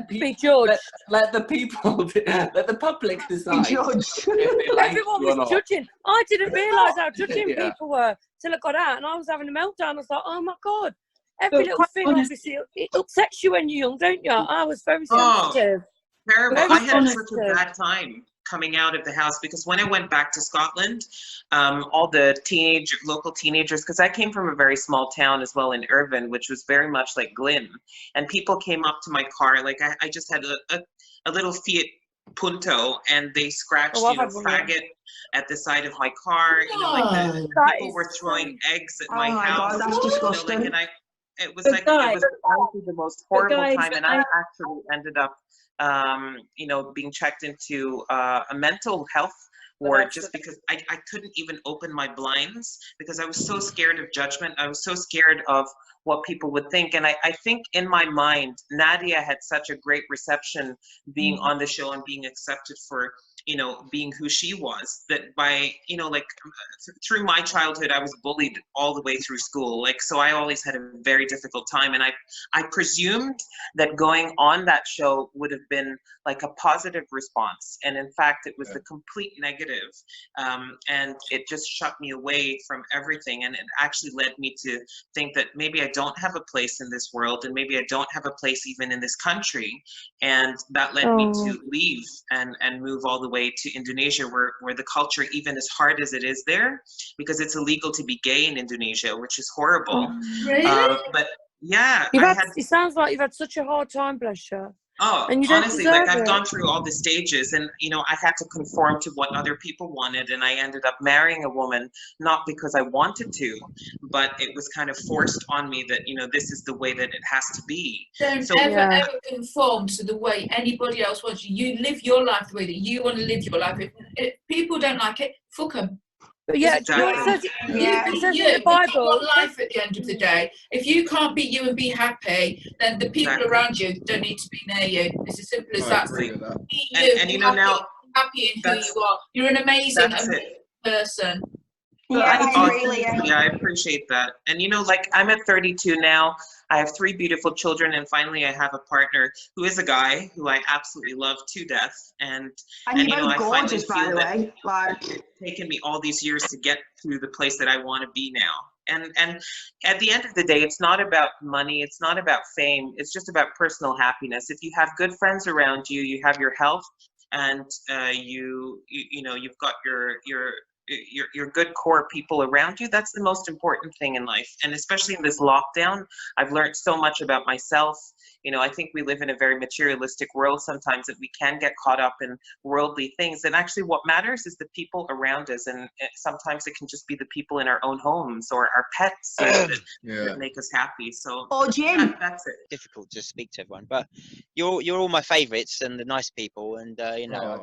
Speaker 5: be judged,
Speaker 2: let the people, let the public decide if they like
Speaker 5: everyone
Speaker 2: you or
Speaker 5: was
Speaker 2: not?
Speaker 5: judging. I didn't realise how judging people were till I got out, and I was having a meltdown. I was like, oh my god. Every little thing, obviously, it upsets you when you're young, don't you? I was very sensitive.
Speaker 8: Terrible. I had such a bad time coming out of the house because when I went back to Scotland, all the local teenagers, because I came from a very small town as well in Irvine, which was very much like Glyn, and people came up to my car, like I just had a little Fiat Punto, and they scratched, faggot at the side of my car. You know, like people were throwing eggs at my house.
Speaker 11: God, that's disgusting.
Speaker 8: You know, it was honestly the most horrible time, and I actually ended up, being checked into a mental health ward just because I couldn't even open my blinds because I was so scared of judgment. I was so scared of what people would think. And I think in my mind, Nadia had such a great reception being on the show and being accepted for, being who she was, that by, through my childhood, I was bullied all the way through school. So I always had a very difficult time. And I presumed that going on that show would have been like a positive response. And in fact, it was the complete negative. And it just shut me away from everything. And it actually led me to think that maybe I don't have a place in this world, and maybe I don't have a place even in this country. And that led me to leave and move all the way to Indonesia, where the culture, even as hard as it is there, because it's illegal to be gay in Indonesia, which is horrible.
Speaker 7: Really?
Speaker 8: But yeah,
Speaker 5: it sounds like you've had such a hard time, bless you.
Speaker 8: Oh,
Speaker 5: And you don't
Speaker 8: honestly, like
Speaker 5: deserve
Speaker 8: I've
Speaker 5: it.
Speaker 8: gone through all the stages, and I had to conform to what other people wanted, and I ended up marrying a woman not because I wanted to, but it was kind of forced on me that this is the way that it has to be.
Speaker 7: Don't
Speaker 8: So
Speaker 7: ever conform to the way anybody else wants you. You live your life the way that you want to live your life. If people don't like it, fuck them.
Speaker 5: But yeah, do you know what it says? It says in the Bible.
Speaker 7: You've got life at the end of the day. If you can't be you and be happy, then the people around you don't need to be near you. It's as simple as that.
Speaker 8: agree
Speaker 7: So
Speaker 8: with that.
Speaker 7: be you,
Speaker 8: And
Speaker 7: be
Speaker 8: you know,
Speaker 7: happy,
Speaker 8: now
Speaker 7: happy in who you are. You're an amazing person.
Speaker 8: Yeah, I appreciate that. And like I'm at 32 now. I have 3 beautiful children, and finally I have a partner who is a guy who I absolutely love to death. And
Speaker 11: you're both
Speaker 8: I finally
Speaker 11: gorgeous, by
Speaker 8: feel
Speaker 11: the
Speaker 8: that
Speaker 11: way. Like,
Speaker 8: it's taken me all these years to get to the place that I want to be now. And at the end of the day, it's not about money. It's not about fame. It's just about personal happiness. If you have good friends around you, you have your health, and you've got your good core people around you. That's the most important thing in life. And especially in this lockdown, I've learned so much about myself. I think we live in a very materialistic world sometimes, that we can get caught up in worldly things. And actually what matters is the people around us. And sometimes it can just be the people in our own homes or our pets that make us happy. So
Speaker 11: Jim,
Speaker 8: that's it.
Speaker 6: Difficult to speak to everyone, but you're all my favourites and the nice people. And I don't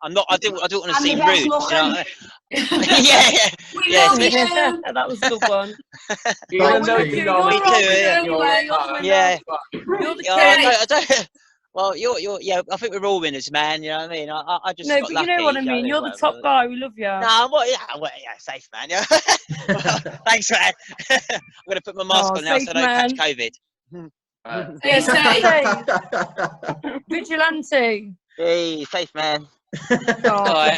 Speaker 6: want to seem rude.
Speaker 5: That was a good one.
Speaker 2: Even though
Speaker 6: Me too. Yeah.
Speaker 5: You're the
Speaker 6: I don't. Well, you're. Yeah, I think we're all winners, man. You know what I mean? I just.
Speaker 5: No,
Speaker 6: got
Speaker 5: but
Speaker 6: lucky,
Speaker 5: you know what I mean. You're the top guy. We love you.
Speaker 6: No, safe, man. Yeah. Thanks, man. I'm gonna put my mask on now so I don't catch COVID.
Speaker 5: Vigilante.
Speaker 6: Hey, safe, man.
Speaker 5: Oh.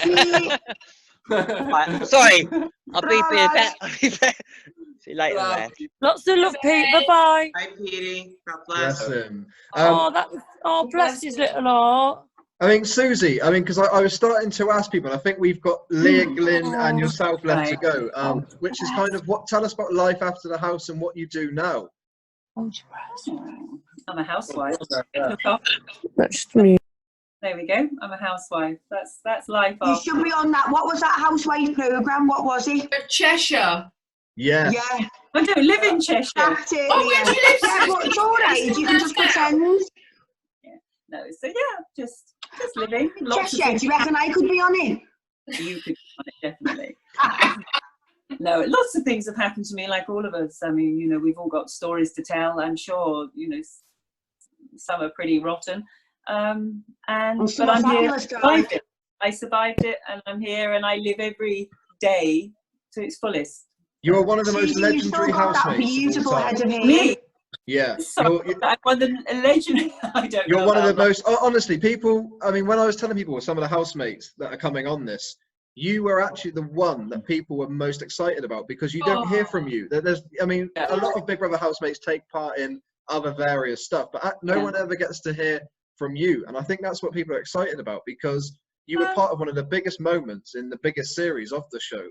Speaker 6: Right, sorry, I'll be back. See you later, man.
Speaker 5: Lots of love, Pete. Bye bye.
Speaker 8: Hi, Petey. God
Speaker 1: Bless him.
Speaker 5: Bless his little heart.
Speaker 1: I mean, Suzie, because I was starting to ask people, I think we've got Lea, Glyn, and yourself left to go, which is kind of tell us about life after the house and what you do now.
Speaker 3: I'm a housewife. There we go. I'm a housewife. That's life.
Speaker 11: You should be on that. What was that housewife program? What was it?
Speaker 7: Cheshire.
Speaker 1: Yeah.
Speaker 11: Yeah.
Speaker 3: I don't live in Cheshire.
Speaker 11: That's it.
Speaker 7: Oh, where do you live?
Speaker 11: Yeah, but it's all right. You can just pretend.
Speaker 3: Yeah. No. So yeah, just living.
Speaker 11: Cheshire. Do you reckon I could be on it?
Speaker 3: You could be on it, definitely. No, lots of things have happened to me, like all of us. I mean, we've all got stories to tell. I'm sure, some are pretty rotten. But I'm here. I survived it, and I'm here, and I live every day to its fullest.
Speaker 1: You're one of the most legendary housemates.
Speaker 11: Beautiful head of hair.
Speaker 3: Me?
Speaker 1: Yeah.
Speaker 3: I'm one of the legendary. I don't know.
Speaker 1: You're one of the most. Honestly, people. I mean, when I was telling people some of the housemates that are coming on this, you were actually the one that people were most excited about, because you don't hear from you. There's, a lot of Big Brother housemates take part in other various stuff, but no one ever gets to hear from you. And I think that's what people are excited about, because you were part of one of the biggest moments in the biggest series of the show.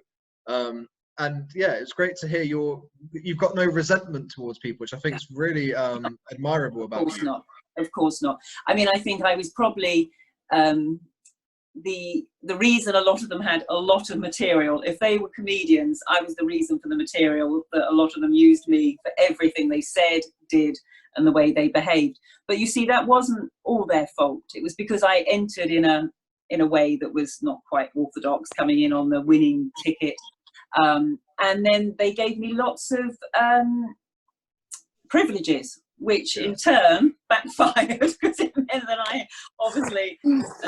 Speaker 1: And yeah, it's great to hear you've got no resentment towards people, which I think is really admirable about you.
Speaker 3: Of course not. I mean, I think I was probably the reason a lot of them had a lot of material. If they were comedians, I was the reason for the material, that a lot of them used me for everything they said, did, and the way they behaved. But you see, that wasn't all their fault. It was because I entered in a way that was not quite orthodox, coming in on the winning ticket. And then they gave me lots of privileges, which in turn backfired, because it meant that I obviously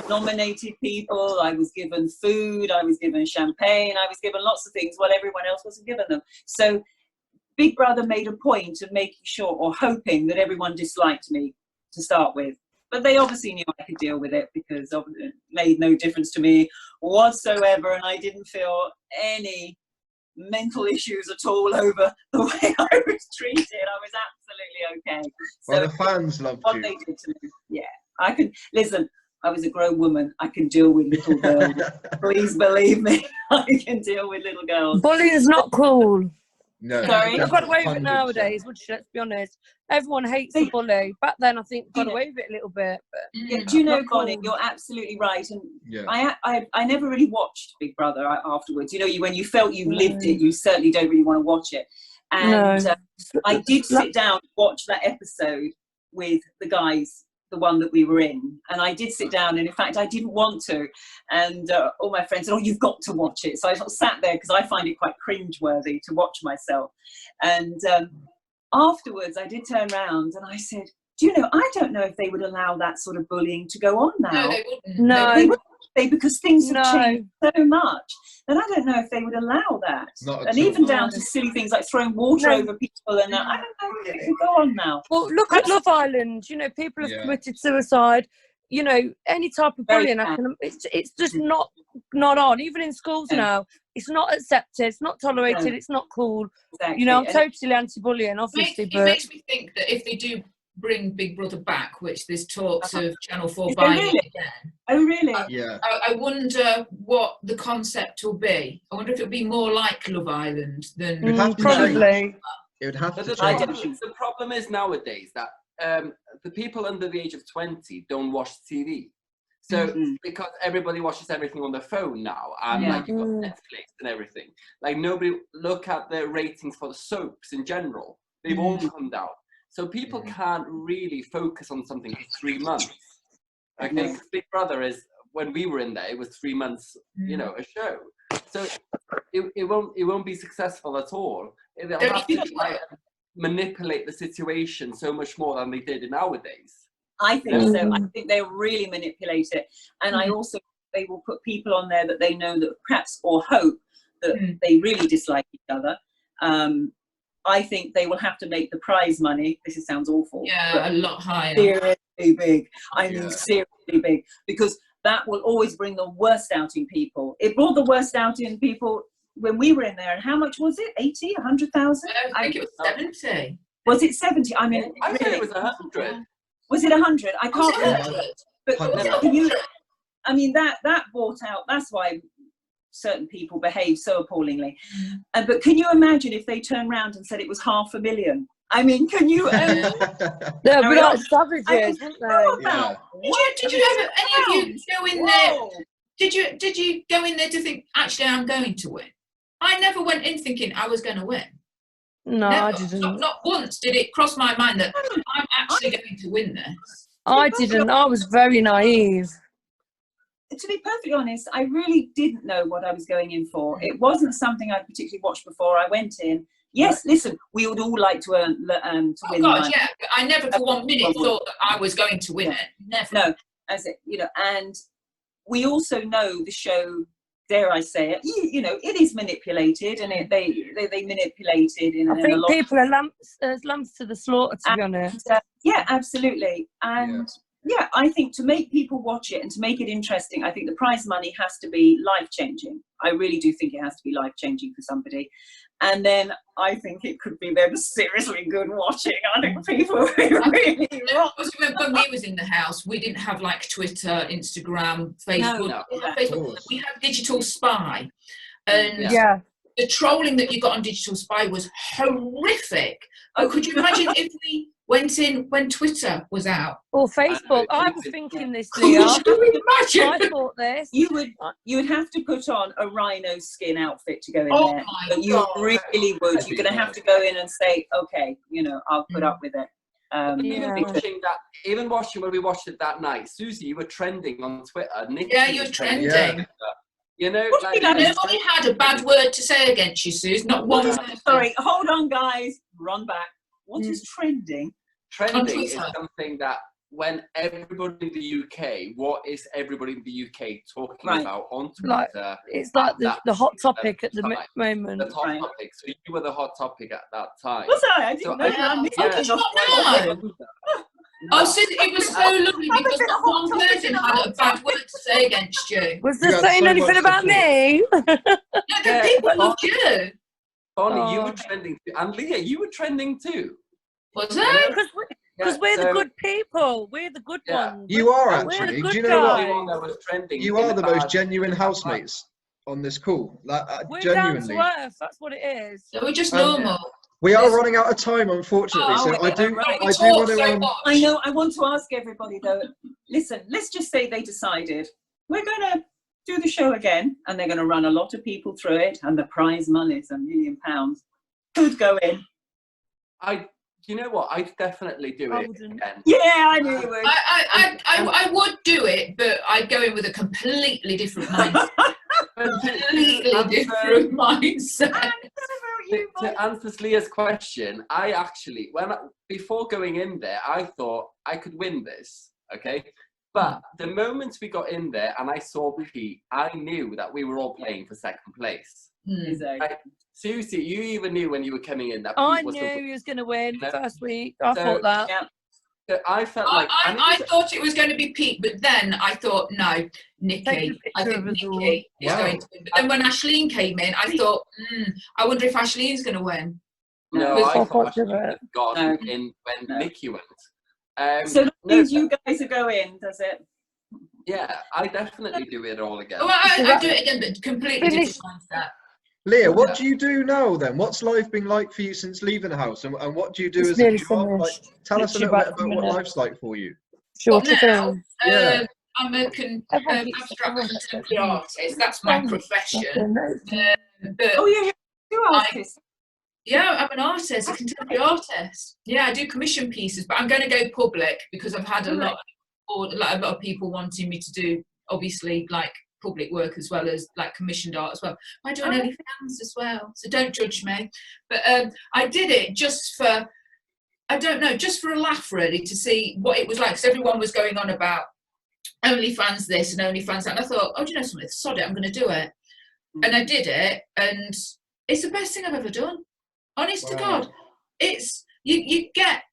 Speaker 3: nominated people, I was given food, I was given champagne, I was given lots of things what everyone else wasn't given them. So Big Brother made a point of making sure, or hoping, that everyone disliked me to start with. But they obviously knew I could deal with it, because it made no difference to me whatsoever, and I didn't feel any mental issues at all over the way I was treated. I was absolutely okay.
Speaker 1: Well, the fans loved you.
Speaker 3: They did to me. Yeah, I can listen. I was a grown woman. I can deal with little girls. Please believe me, I can deal with little girls.
Speaker 5: Bullying's not cool.
Speaker 1: No.
Speaker 3: Sorry?
Speaker 5: They've got away with it
Speaker 1: 100%.
Speaker 5: nowadays, would you? Let's be honest. Everyone hates the bully. Back then, I think got
Speaker 3: Yeah.
Speaker 5: away with it a little bit. But
Speaker 3: Yeah, do you know,
Speaker 5: not cool.
Speaker 3: Bonnie, you're absolutely right. And
Speaker 1: Yeah.
Speaker 3: I never really watched Big Brother afterwards. You know, when you felt you lived it, you certainly don't really want to watch it. And I did sit down and watch that episode with the guys, the one that we were in. And I did sit down, and in fact, I didn't want to. And all my friends said, oh, you've got to watch it. So I sort of sat there because I find it quite cringeworthy to watch myself. And afterwards, I did turn around and I said, do you know, I don't know if they would allow that sort of bullying to go on now.
Speaker 7: No, they wouldn't.
Speaker 5: No.
Speaker 3: They wouldn't, because things have changed so much. And I don't know if they would allow that. And even down to silly things like throwing water over people. And I don't know if it could go on now.
Speaker 5: Well, look at Love Island. You know, people have committed suicide. You know, any type of bullying, it's just not on. Even in schools now, it's not accepted, it's not tolerated, it's not cool.
Speaker 3: Exactly.
Speaker 5: You know, I'm totally anti-bullying, obviously.
Speaker 7: It makes me think that if they do bring Big Brother back, which there's talks of Channel 4 buying it again.
Speaker 3: Oh, really?
Speaker 1: Yeah.
Speaker 7: I wonder what the concept will be. I wonder if it'll be more like Love Island than...
Speaker 1: It would have to
Speaker 5: probably.
Speaker 1: It would have to
Speaker 2: change. The problem is nowadays that the people under the age of 20 don't watch TV. So because everybody watches everything on their phone now, and like you've got Netflix and everything, like nobody look at the ratings for the soaps in general. They've all come down. So people can't really focus on something for 3 months. Okay, Big Brother is, when we were in there, it was 3 months, you know, a show. So it won't be successful at all. They'll have to like, manipulate the situation so much more than they did nowadays.
Speaker 3: I think so. I think they'll really manipulate it. And I also, they will put people on there that they know that perhaps, or hope that they really dislike each other. I think they will have to make the prize money. This sounds awful.
Speaker 7: Yeah, a lot higher.
Speaker 3: Seriously big. I mean, seriously big. Because that will always bring the worst out in people. It brought the worst out in people when we were in there. And how much was it? 80, 100,000?
Speaker 7: I think it was 70.
Speaker 3: Was it 70? I mean,
Speaker 2: I
Speaker 3: really,
Speaker 2: think it was 100.
Speaker 3: Was it 100? I can't remember. But
Speaker 1: 100.
Speaker 3: can you, I mean, that brought out, that's why certain people behave so appallingly. But can you imagine if they turned around and said it was 500,000? I mean, can you?
Speaker 5: They'd be like savages, wouldn't they?
Speaker 7: Did you ever, any of you go in there? Did you go in there to think, actually, I'm going to win? I never went in thinking I was going to win.
Speaker 5: No,
Speaker 7: Never.
Speaker 5: I didn't.
Speaker 7: Not once did it cross my mind that I'm actually going to win this.
Speaker 5: I didn't. I was very naive.
Speaker 3: To be perfectly honest, I really didn't know what I was going in for. It wasn't something I'd particularly watched before I went in. Yes, listen, we would all like to win.
Speaker 7: Oh God, yeah! But I never for 1 minute thought that I was going to win it. Never.
Speaker 3: No, as it, you know, and we also know the show. Dare I say it? You know, it is manipulated, and they manipulate it in.
Speaker 5: I think people are lambs to the slaughter, to be honest.
Speaker 3: Yeah, absolutely, and. Yeah, I think to make people watch it and to make it interesting, I think the prize money has to be life-changing. I really do think it has to be life-changing for somebody. And then I think it could be then seriously good watching. I think people would be really wrong.
Speaker 7: When we was in the house, we didn't have like Twitter, Instagram, Facebook.
Speaker 3: No.
Speaker 7: Facebook. We had Digital Spy. And the trolling that you got on Digital Spy was horrific. Oh, could you imagine if we went in when Twitter was out?
Speaker 5: Or Facebook. I was thinking this, Lea. I thought this.
Speaker 3: You would have to put on a rhino skin outfit to go in there.
Speaker 7: My
Speaker 3: you
Speaker 7: God.
Speaker 3: really would. You're going to have to go in and say, okay, you know, I'll put up with it.
Speaker 2: Even watching when we watched it that night, Suzie, you were trending on Twitter. Nikki
Speaker 7: you were trending.
Speaker 2: Yeah. You know, like,
Speaker 7: nobody had a bad word to say against you, Suze. Not one.
Speaker 3: Sorry, hold on, guys. Run back. What is trending?
Speaker 2: Trending is something that when everybody in the UK, what is everybody in the UK talking about on Twitter?
Speaker 5: It's like the hot topic at the moment.
Speaker 2: The hot topic. So you were the hot topic at that time.
Speaker 3: Was I? I didn't know.
Speaker 7: Oh, so it was so lovely because not one person had a bad word to say against you.
Speaker 5: Was there saying anything about me?
Speaker 7: No, the people loved you.
Speaker 2: Bonnie, you were trending too. And Lea, you were trending too.
Speaker 7: Was it?
Speaker 5: Because we're the good people. We're the good ones.
Speaker 1: You are actually. Do you know what?
Speaker 2: Was trending
Speaker 1: you are the most genuine housemates. on this call.
Speaker 5: We're
Speaker 1: Genuinely.
Speaker 5: down to earth. That's what it is.
Speaker 7: So we're just normal.
Speaker 1: We are running out of time, unfortunately.
Speaker 3: Oh,
Speaker 1: so I do
Speaker 3: right.
Speaker 1: want to.
Speaker 3: I know. I want to ask everybody though. Listen, let's just say they decided we're going to do the show again, and they're going to run a lot of people through it, and the prize money is £1 million. Who'd go in?
Speaker 2: You know what? I'd definitely do it again.
Speaker 3: Yeah, I knew you would.
Speaker 7: I would do it, but I'd go in with a completely different mindset. Completely different mindset.
Speaker 2: To answer Leah's question, I actually, before going in there, I thought I could win this, okay? But the moment we got in there and I saw Pete, I knew that we were all playing for second place. Suzie, you even knew when you were coming in that Pete
Speaker 5: I
Speaker 2: was
Speaker 5: knew he was going to win first week. I thought that.
Speaker 3: Yeah.
Speaker 2: So I felt like
Speaker 7: I thought it was going to be Pete, but then I thought no, Nikki. I think Nikki is going to win. But then when Ashleen came in, I thought, I wonder if Ashleen's going to win.
Speaker 2: No, I thought she would have gone in when Nikki went.
Speaker 3: So that means you guys will go in, does it?
Speaker 2: Yeah, I definitely do it all again.
Speaker 7: Well, I do it again, but completely different mindset.
Speaker 1: Leah, what do you do now then? What's life been like for you since leaving the house, and what do you do as a job? Like, tell us a little bit about what life's like for you.
Speaker 7: Sure. Now, I'm a abstract contemporary artist. That's my profession. But
Speaker 3: you're an artist.
Speaker 7: Yeah, I'm an artist, a contemporary artist. Yeah, I do commission pieces, but I'm going to go public because I've had a lot of people wanting me to do, obviously, like public work as well as like commissioned art as well. I do OnlyFans as well, so don't judge me. But I did it just for, I don't know, just for a laugh really, to see what it was like, because everyone was going on about OnlyFans this and OnlyFans that, and I thought, oh, do you know something, sod it, I'm going to do it. And I did it, and it's the best thing I've ever done. Honest to God, it's, you get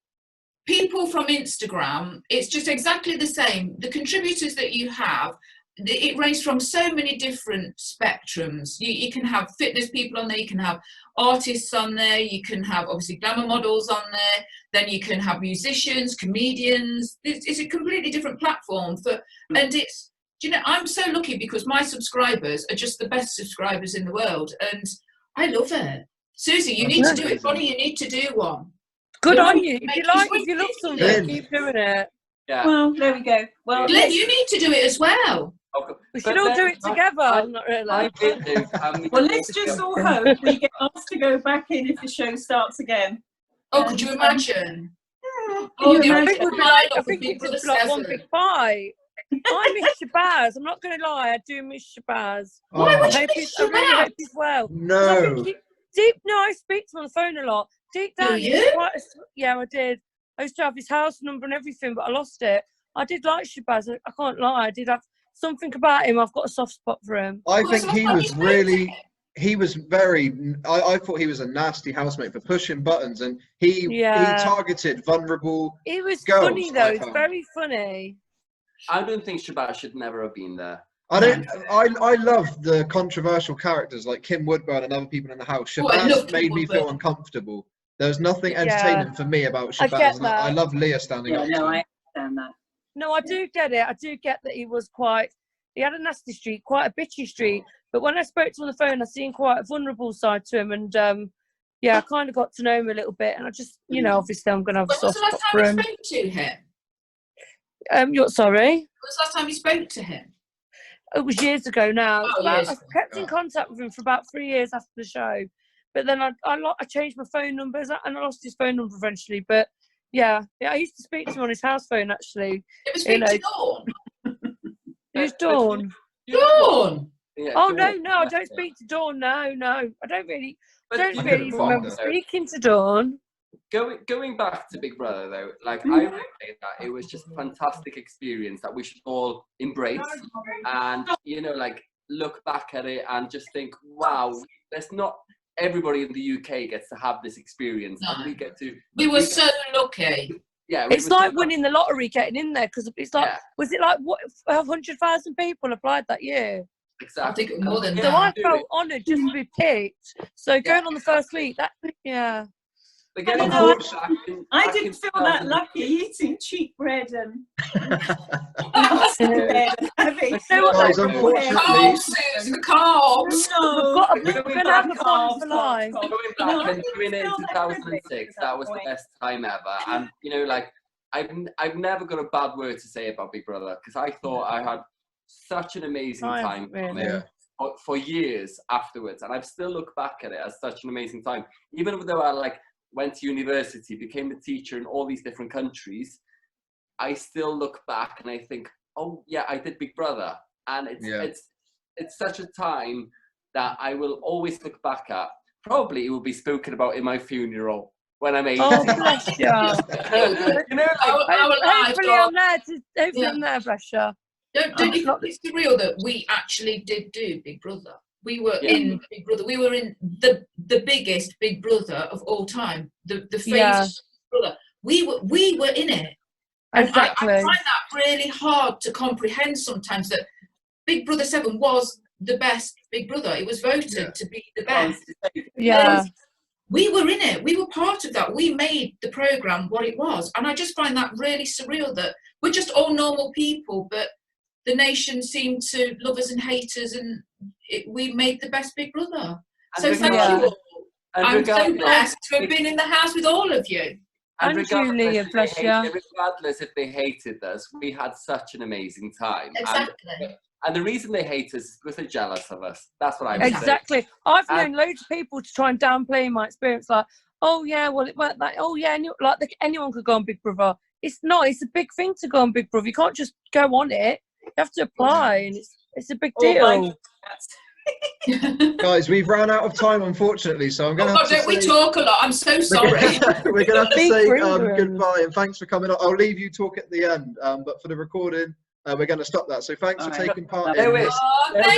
Speaker 7: people from Instagram, it's just exactly the same. The contributors that you have, it ranges from so many different spectrums. You can have fitness people on there, you can have artists on there, you can have obviously glamour models on there, then you can have musicians, comedians. It's a completely different platform and it's, do you know, I'm so lucky because my subscribers are just the best subscribers in the world, and I love it. Suzie, you need to do it. Bonnie, you need to do one.
Speaker 5: Good on you. If you love something, keep doing it.
Speaker 2: Yeah.
Speaker 3: Well, there we go. Well,
Speaker 7: Glyn, you need to do it as well.
Speaker 5: We should all do it together. Not really.
Speaker 3: Well, let's just all hope we get asked to go back in if the show starts again.
Speaker 7: Oh, could you imagine?
Speaker 3: Oh,
Speaker 5: I think it would be like one big fight. I miss Shabazz. I'm not going to lie. I do miss Shabazz.
Speaker 7: Why would you miss Shabazz?
Speaker 5: I really hope he's well.
Speaker 1: No.
Speaker 5: I speak to him on the phone a lot. Deep down, yeah, I did. I used to have his house number and everything, but I lost it. I did like Shabazz. I can't lie. I did have something about him. I've got a soft spot for him.
Speaker 1: I think he was really. He was very. I thought he was a nasty housemate for pushing buttons, and he targeted vulnerable.
Speaker 5: He was
Speaker 1: girls,
Speaker 5: funny though. It's very funny.
Speaker 2: I don't think Shabazz should never have been there.
Speaker 1: I love the controversial characters like Kim Woodburn and other people in the house. Shabazz made me feel uncomfortable. There was nothing entertaining for me about Shabazz. I love Lea standing up.
Speaker 3: No, I understand that.
Speaker 5: No, I do get it. I do get that he was he had a nasty streak, quite a bitchy streak. But when I spoke to him on the phone, I seen quite a vulnerable side to him. And I kind of got to know him a little bit. And I just, obviously I'm going to have a soft spot for him.
Speaker 7: When was the last time you spoke to him?
Speaker 5: Sorry?
Speaker 7: When was the last time you spoke to him?
Speaker 5: It was years ago now.
Speaker 7: I
Speaker 5: kept in contact with him for about 3 years after the show. But then I changed my phone numbers and I lost his phone number eventually. But yeah, I used to speak to him on his house phone actually.
Speaker 7: It was speak to Dawn.
Speaker 5: Who's Dawn?
Speaker 7: Dawn.
Speaker 2: Yeah,
Speaker 5: oh no, I don't speak to Dawn. No, I don't really remember speaking to Dawn.
Speaker 2: Going back to Big Brother though, like I really think that it was just a fantastic experience that we should all embrace and look back at it and just think, wow, there's not everybody in the UK gets to have this experience, and we were
Speaker 7: so lucky.
Speaker 2: Yeah,
Speaker 5: it's like winning the lottery, getting in there, because it's like, was it like what 100,000 people applied that year?
Speaker 2: Exactly.
Speaker 7: I think more than
Speaker 5: so I felt honoured just to be picked. So going on the first week,
Speaker 2: They're getting
Speaker 3: Unfortunately, I didn't feel that lucky eating cheap bread and bed and having
Speaker 1: Guys, unfortunately,
Speaker 7: the carbs.
Speaker 3: No,
Speaker 5: We're going to have a fun for life.
Speaker 2: Going back and doing it in 2006, that was the best time ever. And you know, like I've never got a bad word to say about Big Brother because I thought I had such an amazing time from it for years afterwards, and I've still looked back at it as such an amazing time. Even though I like went to university, became a teacher in all these different countries, I still look back and I think, oh yeah, I did Big Brother, and it's such a time that I will always look back at. Probably it will be spoken about in my funeral when I'm 80.
Speaker 5: Oh, bless you.
Speaker 2: You know,
Speaker 5: hopefully I'm there, bless you.
Speaker 7: Don't you think it's surreal that we actually did do Big Brother? We were in Big Brother. We were in the biggest Big Brother of all time. The famous Big Brother. We were in it. And
Speaker 5: exactly.
Speaker 7: I find that really hard to comprehend sometimes, that Big Brother 7 was the best Big Brother. It was voted to be the best.
Speaker 5: Yeah.
Speaker 7: And we were in it. We were part of that. We made the programme what it was. And I just find that really surreal that we're just all normal people, but the nation seemed to love us and hate us, and we made the best Big Brother. So thank you all. I'm so blessed to have been in the house with all of you.
Speaker 5: And Julia, bless you.
Speaker 2: Regardless if they hated us, we had such an amazing time.
Speaker 7: Exactly.
Speaker 2: And the reason they hate us is because they're jealous of us. That's what I would say.
Speaker 5: Exactly. I've known loads of people to try and downplay my experience, like, oh yeah, well it went like, oh yeah, anyone could go on Big Brother. It's not. It's a big thing to go on Big Brother. You can't just go on it. You have to apply, and it's a big deal.
Speaker 1: Guys, we've run out of time, unfortunately, so I'm going to have to
Speaker 7: don't we talk a lot? I'm so sorry.
Speaker 1: We're going to have to say goodbye, and thanks for coming on. I'll leave you talk at the end, but for the recording, we're going to stop that. So thanks for taking part in this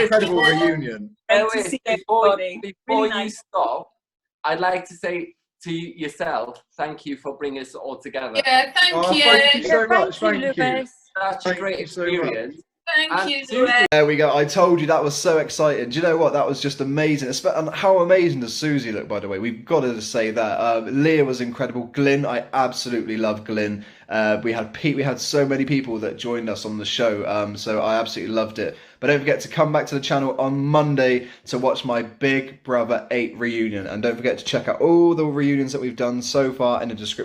Speaker 1: incredible reunion.
Speaker 2: Before you stop, I'd like to say to yourself, thank you for bringing us all together.
Speaker 7: Yeah, thank you.
Speaker 1: Thank you so much. Thank you.
Speaker 2: Such a great experience.
Speaker 7: Thank you.
Speaker 1: There we go. I told you that was so exciting. Do you know what? That was just amazing. And how amazing does Suzie look, by the way? We've got to just say that. Lea was incredible. Glyn, I absolutely love Glyn. We had so many people that joined us on the show, so I absolutely loved it. But don't forget to come back to the channel on Monday to watch my Big Brother 8 reunion. And don't forget to check out all the reunions that we've done so far in the description.